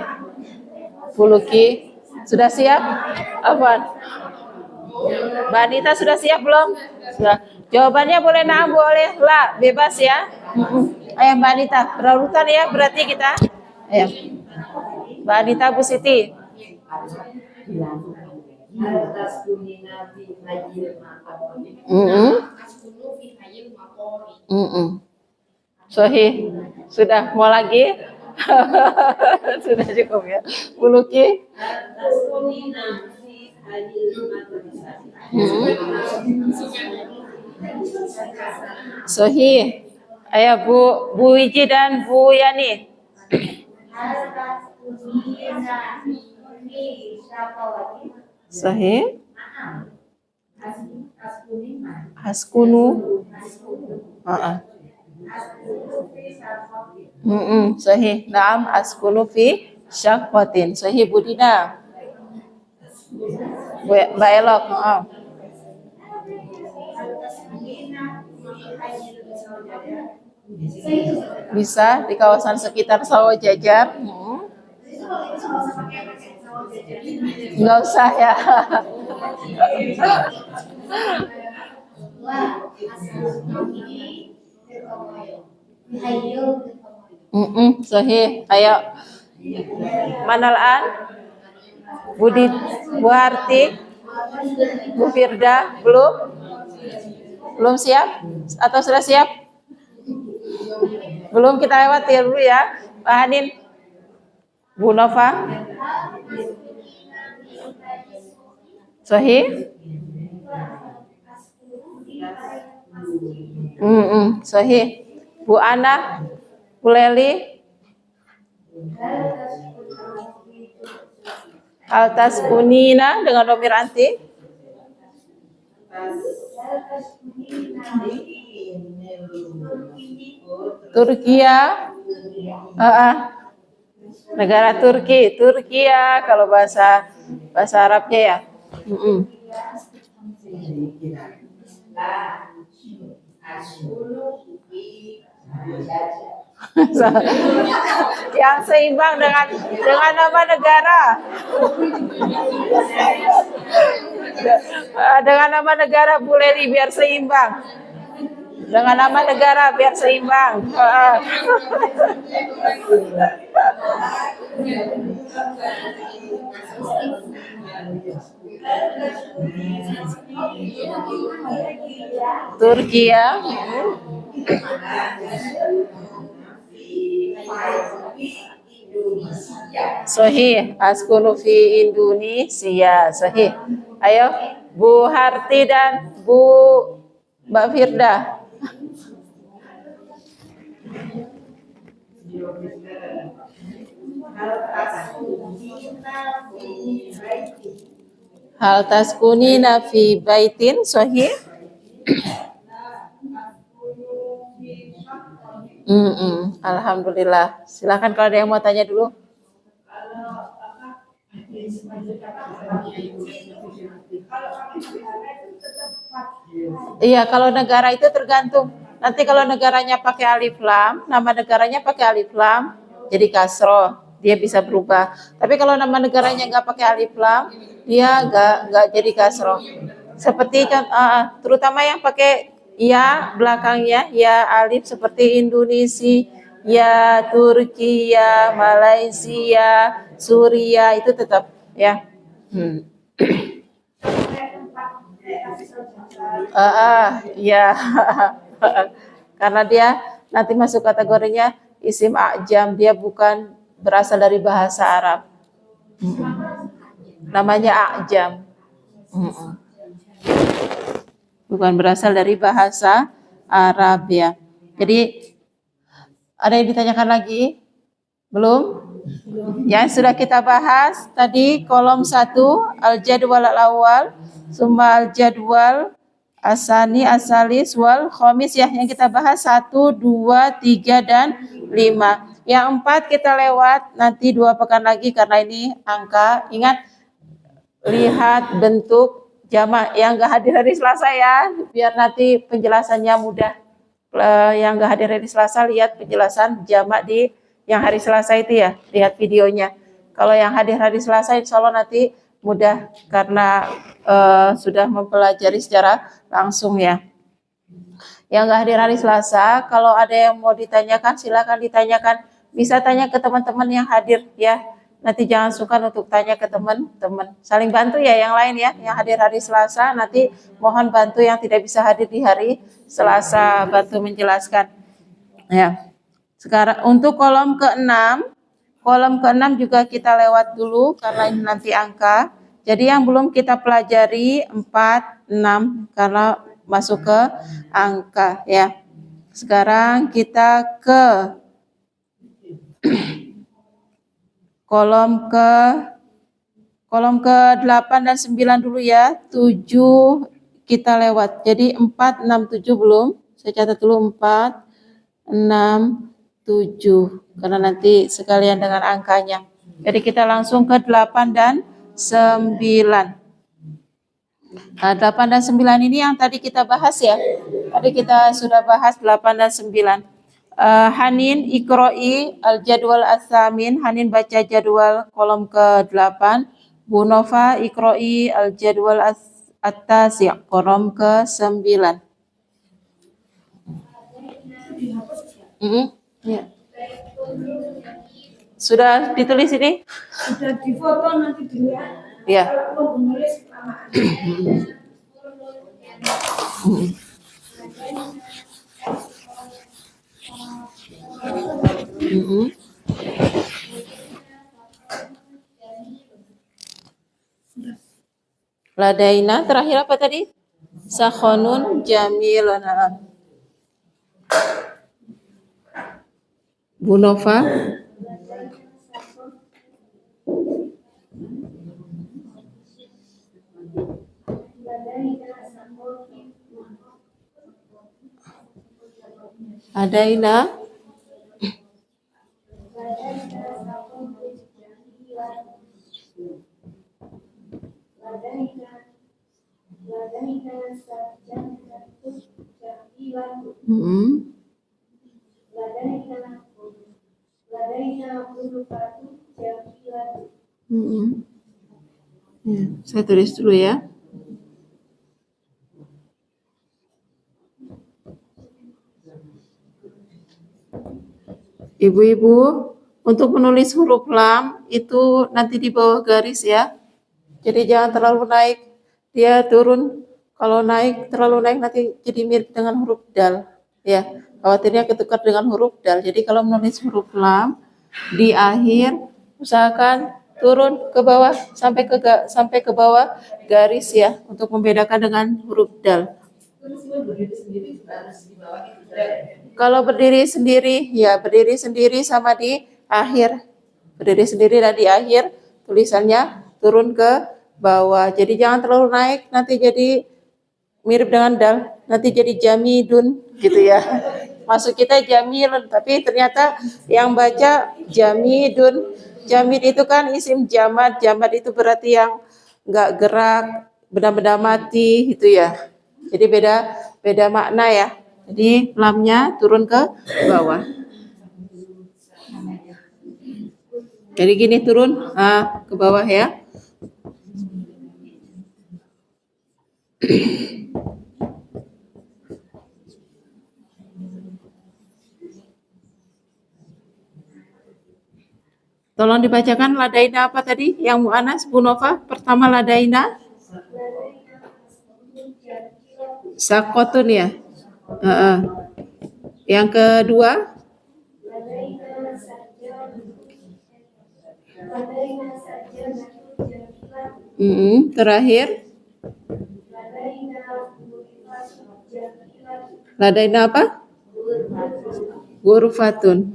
Buluki. Sudah siap? Afwan. Mbak Anita sudah siap belum? Sudah. Jawabannya boleh na'am, boleh la, bebas ya. Ayo Mbak Anita, berurutan ya berarti kita. Ayo. Mbak Anita, Bu Siti. Sahih. Sudah mau lagi? Sudah cukup ya. Buluki. Sahih. Ayo Bu Wiji dan Bu Yani. Sahih. Haskunu. Sahih. Naam, askunu fi syaqwatin. Sahih Bu Dina. Mbak Elok. Bisa di kawasan sekitar Sawah Jajar. Enggak usah ya. Sahih. Ayo. Manalaan? Budi, Bu Harti, Bu Firda, belum? Belum siap? Atau sudah siap? Belum, kita lewati dulu ya. Pak Hanin, Bu Nova. Sahih? Sahih. Bu Ana, Bu Leli. Altas kunina dengan domir anti. Turkiya. Negara Turki. Turkiya kalau bahasa Arabnya ya. Yang seimbang dengan nama negara. Dengan nama negara Bu Leli biar seimbang. Dengan nama negara biar seimbang. Turkiya. Sahih. Askunu fi Indonesia. Sahih. Ayo Bu Harti dan Bu Mbak Firda. Hal taskunina fi baitin. Sahih. Alhamdulillah. Silakan kalau ada yang mau tanya dulu. Iya, kalau negara itu tergantung. Nanti kalau negaranya pakai alif lam, nama negaranya pakai alif lam, jadi kasroh, dia bisa berubah. Tapi kalau nama negaranya nggak pakai alif lam, dia nggak jadi kasroh. Seperti terutama yang pakai ya belakangnya ya alif seperti Indonesia, ya Turki, ya Malaysia, Suria itu tetap ya. Ya. Karena dia nanti masuk kategorinya isim a'jam, dia bukan berasal dari bahasa Arab. Namanya a'jam. Bukan berasal dari bahasa Arab ya. Jadi ada yang ditanyakan lagi? Belum? Yang sudah kita bahas tadi kolom 1 al-jadwal al-awwal, summa al-jadwal asani asalis wal khomis ya, yang kita bahas 1, 2, 3 dan 5. Yang 4 kita lewat nanti 2 pekan lagi karena ini angka. Ingat lihat bentuk jamak yang enggak hadir hari Selasa ya, biar nanti penjelasannya mudah. Yang enggak hadir hari Selasa lihat penjelasan jamak di yang hari Selasa itu ya, lihat videonya. Kalau yang hadir hari Selasa insya Allah nanti mudah karena sudah mempelajari secara langsung ya. Yang enggak hadir hari Selasa, kalau ada yang mau ditanyakan silakan ditanyakan. Bisa tanya ke teman-teman yang hadir ya. Nanti jangan sungkan untuk tanya ke teman-teman. Saling bantu ya yang lain ya. Yang hadir hari Selasa nanti mohon bantu yang tidak bisa hadir di hari Selasa, bantu menjelaskan. Ya. Sekarang untuk kolom ke-6 juga kita lewat dulu karena ini nanti angka. Jadi yang belum kita pelajari 4, 6 karena masuk ke angka ya. Sekarang kita ke kolom ke-8 dan 9 dulu ya. 7 kita lewat. Jadi 4, 6, 7 belum. Saya catat dulu 4, 6, 7 karena nanti sekalian dengan angkanya. Jadi kita langsung ke 8 dan 9. Nah, 8 dan 9 ini yang tadi kita bahas ya. Tadi kita sudah bahas 8 dan 9. Hanin Iqro'i al-jadwal as-samin. Hanin baca jadwal kolom ke-8. Bu Nova Iqro'i al-jadwal at-tasi' kolom ke-9. Ya. Sudah ditulis ini? Sudah difoto nanti dilihat. Ya. Kalau menulis kelamaan. Ladaina terakhir apa tadi? Sakhonun jamilun. Bu Nova. Adaina. Ya, saya tulis dulu ya. Ibu-ibu, untuk menulis huruf lam itu nanti di bawah garis ya. Jadi jangan terlalu naik, dia turun. Kalau naik terlalu naik nanti jadi mirip dengan huruf dal. Ya, khawatirnya ketukar dengan huruf dal. Jadi kalau menulis huruf lam di akhir usahakan turun ke bawah sampai ke bawah garis ya untuk membedakan dengan huruf dal. Kalau berdiri sendiri, ya berdiri sendiri sama di akhir. Berdiri sendiri dan di akhir tulisannya turun ke bawah. Jadi jangan terlalu naik, nanti jadi mirip dengan dal. Nanti jadi jamidun gitu ya. Masuk kita jamilun, tapi ternyata yang baca jamidun. Jamid itu kan isim jamad. Jamad itu berarti yang enggak gerak, benda-benda mati gitu ya. Jadi beda makna ya. Jadi lamnya turun ke bawah. Jadi gini turun ke bawah ya. Tolong dibacakan ladaina apa tadi? Yang mu'anas Bu Nova pertama ladaina sakotun ya. Yang kedua terakhir ladaina apa? Ghurfatun.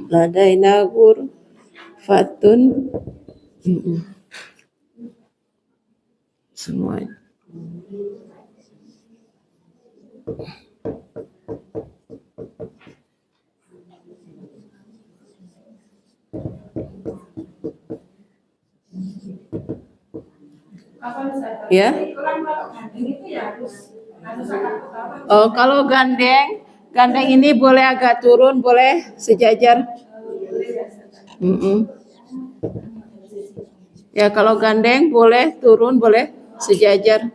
Ladaina ghurfatun. Semua. Ya. Oh, kalau gandeng ini boleh agak turun, boleh sejajar. Ya, kalau gandeng boleh turun, boleh sejajar.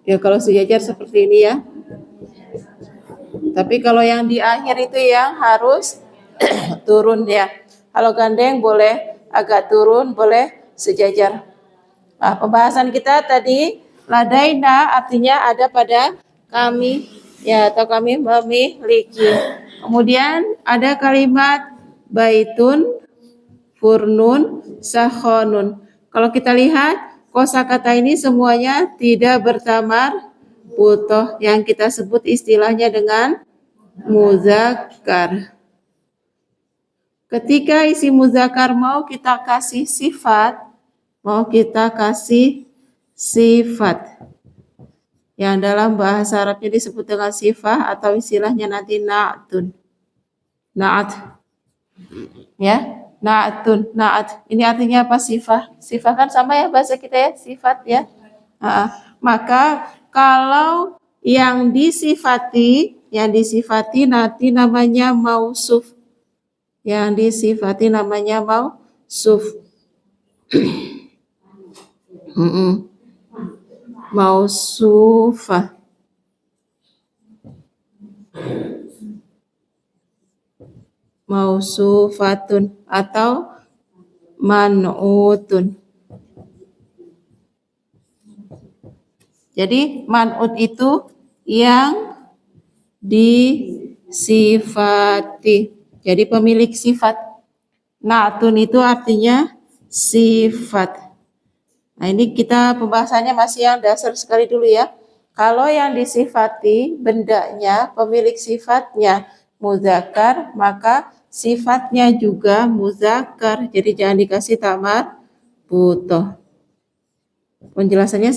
Ya, kalau sejajar seperti ini ya. Tapi kalau yang di akhir itu yang harus turun ya. Kalau gandeng boleh agak turun, boleh sejajar. Nah, pembahasan kita tadi ladaina artinya ada pada kami ya, atau kami memiliki. Kemudian ada kalimat baitun, furnun, sakhonun. Kalau kita lihat kosakata ini semuanya tidak bertamar butoh, yang kita sebut istilahnya dengan muzakkar. Ketika isi muzakkar mau kita kasih sifat yang dalam bahasa Arabnya disebut dengan sifat atau istilahnya nanti na'tun. Na'at. Ya, na'tun, na'at. Ini artinya apa sifat? Sifat kan sama ya bahasa kita ya, sifat ya. Maka kalau yang disifati nanti namanya mausuf. Yang disifati namanya mausuf. Mausufah. Mausufatun atau man'utun. Jadi man'ut itu yang disifati. Jadi pemilik sifat. Na'tun itu artinya sifat. Nah, ini kita pembahasannya masih yang dasar sekali dulu ya. Kalau yang disifati bendanya, pemilik sifatnya muzakkar, maka sifatnya juga muzakkar. Jadi jangan dikasih tamar butoh. Penjelasannya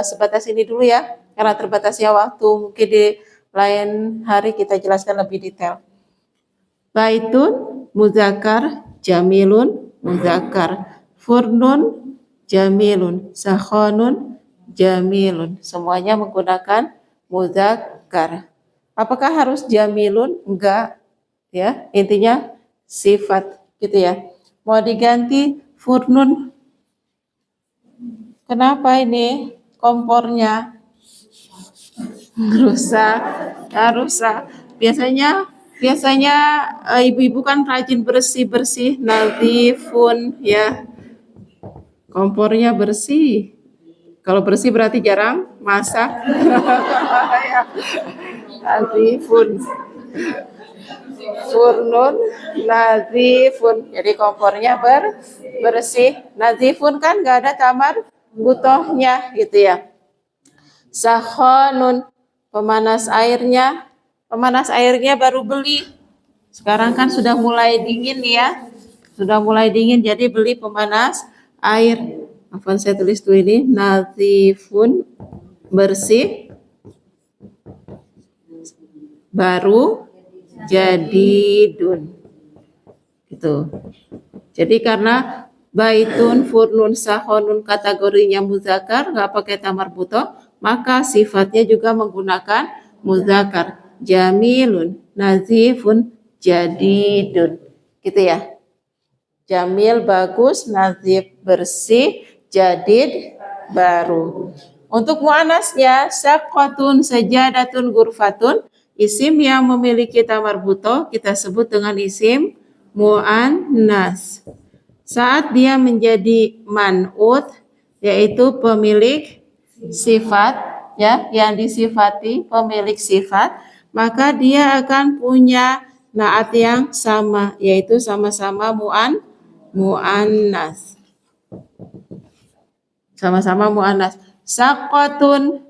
sebatas ini dulu ya, karena terbatasnya waktu. Mungkin di lain hari kita jelaskan lebih detail. Baitun muzakkar, jamilun muzakkar, furnun jamilun, sakhonun jamilun. Semuanya menggunakan muzakkar. Apakah harus jamilun? Enggak. Ya, intinya sifat gitu ya. Mau diganti furnun. Kenapa ini kompornya rusak? Biasanya ibu-ibu kan rajin bersih-bersih, nadhifun ya. Kompornya bersih. Kalau bersih berarti jarang masak. Nadhifun. Furnun, nadhifun. Jadi kompornya bersih. Nadhifun kan nggak ada tamar butohnya gitu ya. Sakhonun, pemanas airnya baru beli. Sekarang kan sudah mulai dingin ya. Jadi beli pemanas air. Apa saya tulis tuh ini? Nadhifun, bersih. Baru jadidun. Gitu. Jadi karena baitun, furnun, sakhonun kategorinya muzakkar, nggak pakai tamar butoh, maka sifatnya juga menggunakan muzakkar. Jamilun, nazifun, jadidun. Gitu ya. Jamil bagus, nazif bersih, jadid baru. Untuk muannasnya syaqqatun, sajadatun, ghurfatun, isim yang memiliki tamar butoh kita sebut dengan isim muannas. Saat dia menjadi man'ut, yaitu pemilik sifat ya, yang disifati pemilik sifat, maka dia akan punya naat yang sama, yaitu sama-sama muannas. Sama-sama muannas. Syaqqatun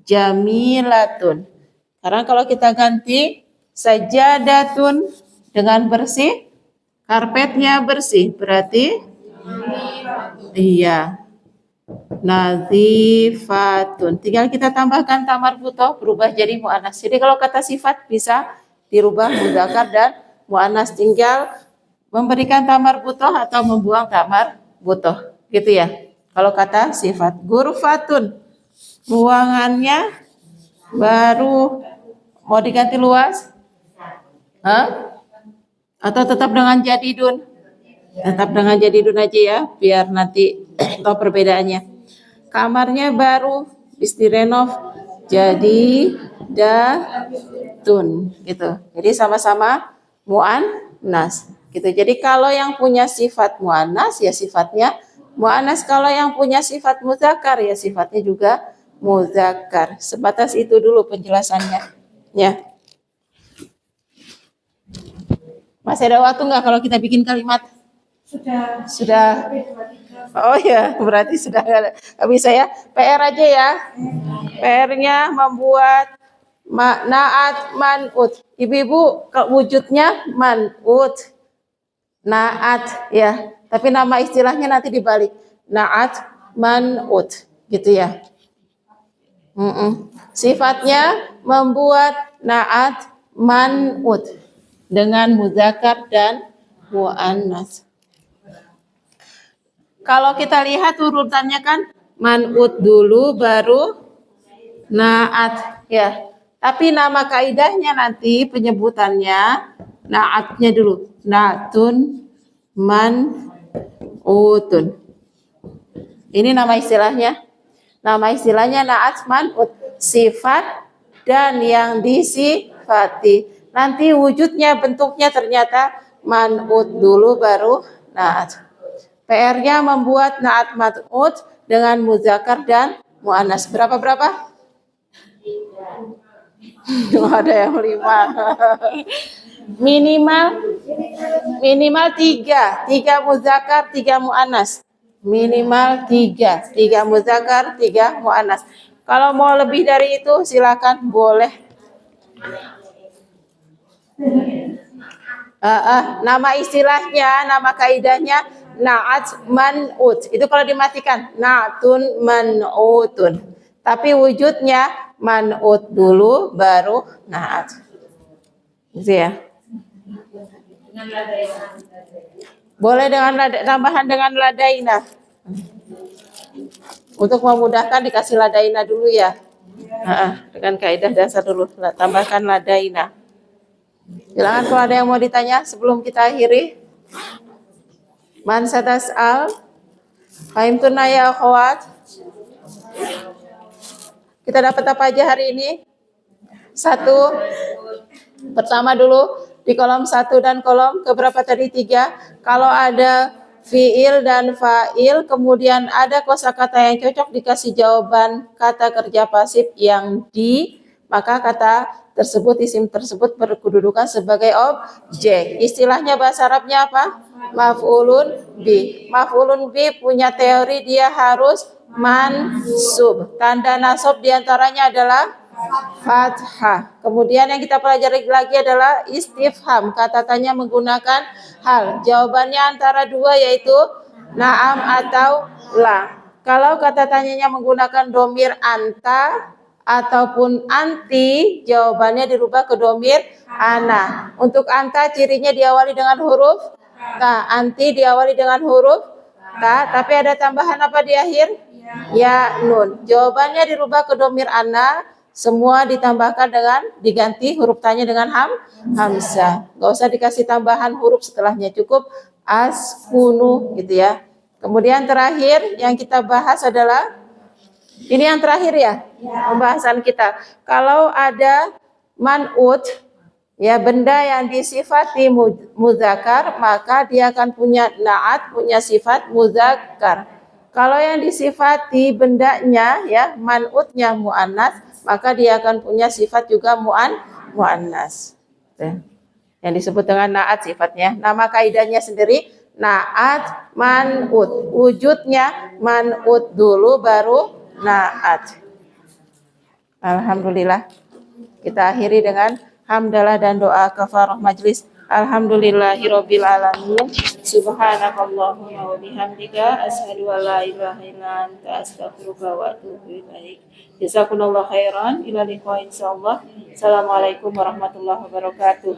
jamilatun. Karena kalau kita ganti Sajadatun dengan bersih, karpetnya bersih, berarti iya. Nazifatun. Tinggal kita tambahkan tamar butoh berubah jadi mu'anas. Jadi kalau kata sifat bisa dirubah mudzakkar dan mu'anas. Tinggal memberikan tamar butoh atau membuang tamar butoh. Gitu ya. Kalau kata sifat. Gurfatun. Ruangannya baru mau diganti luas? Hah? Atau tetap dengan jadidun? Tetap dengan jadidun aja ya, biar nanti tahu perbedaannya. Kamarnya baru, habis direnov jadi datun gitu. Jadi sama-sama muannas gitu. Jadi kalau yang punya sifat muannas ya sifatnya muannas, kalau yang punya sifat muzakkar ya sifatnya juga muzakkar. Sebatas itu dulu penjelasannya. Ya. Masih ada waktu nggak kalau kita bikin kalimat? Sudah. Oh ya, berarti sudah nggak bisa ya. PR aja ya. PR-nya membuat naat man'ut. Ibu-ibu wujudnya man'ut. Naat ya. Tapi nama istilahnya nanti dibalik. Naat man'ut. Gitu ya. Sifatnya membuat naat man'ut dengan muzakkar dan muannas. Kalau kita lihat urutannya kan man'ut dulu baru naat ya. Tapi nama kaidahnya nanti penyebutannya naatnya dulu. Naatun man'utun. Ini nama istilahnya. Nama istilahnya naat man'ut, sifat dan yang disifati. Nanti wujudnya bentuknya ternyata man'ut dulu baru naat. PR-nya membuat naat man'ut dengan muzakkar dan muannas. Berapa? Ada yang 5. Minimal 3 muzakkar, 3 muannas. Minimal 3 muzakkar, 3 muannas. Kalau mau lebih dari itu silakan, boleh. Nama istilahnya, nama kaidahnya naat man'ut. Itu kalau dimatikan naatun man'utun. Tapi wujudnya man'ut dulu baru naat. Gitu ya. Boleh dengan tambahan dengan ladaina. Untuk memudahkan dikasih ladaina dulu ya. Dengan kaidah dasar dulu tambahkan ladaina. Silakan kalau ada yang mau ditanya sebelum kita akhiri. Man satas'al. Fahimtuna ya akhwat. Kita dapat apa aja hari ini? 1. Pertama dulu di kolom 1 dan kolom keberapa tadi 3. Kalau ada fiil dan fa'il, kemudian ada kosakata yang cocok dikasih jawaban kata kerja pasif yang di, maka kata tersebut, isim tersebut berkedudukan sebagai objek. Istilahnya bahasa Arabnya apa? Maf'ulun bi. Maf'ulun bi punya teori dia harus mansub. Tanda nasab diantaranya adalah fathah. Kemudian yang kita pelajari lagi adalah istifham. Kata tanya menggunakan hal. Jawabannya antara 2 yaitu na'am atau la. Kalau kata tanyanya menggunakan domir anta ataupun anti, jawabannya dirubah ke domir ana. Untuk anta cirinya diawali dengan huruf ta, anti diawali dengan huruf ta, tapi ada tambahan apa di akhir? Ya nun. Jawabannya dirubah ke domir ana, semua ditambahkan dengan diganti huruf tanya dengan hamzah. Gak usah dikasih tambahan huruf setelahnya, cukup askunu gitu ya. Kemudian terakhir yang kita bahas adalah ini yang terakhir ya, pembahasan kita. Kalau ada man'ut, ya benda yang disifati muzakkar, maka dia akan punya naat, punya sifat muzakkar. Kalau yang disifati bendanya, ya man'utnya muannas, maka dia akan punya sifat juga muannas. Yang disebut dengan naat sifatnya. Nama kaidahnya sendiri naat man'ut. Wujudnya man'ut dulu baru naat. Alhamdulillah. Kita akhiri dengan hamdalah dan doa kafarah majlis. Alhamdulillahirabbil alamin. Subhanakallahumma wa bihamdika asyhadu an la ilaha illa anta astaghfiruka wa atubu ilaik. Jazakumullahu khairan. Ila liqa insyaallah. Assalamualaikum warahmatullahi wabarakatuh.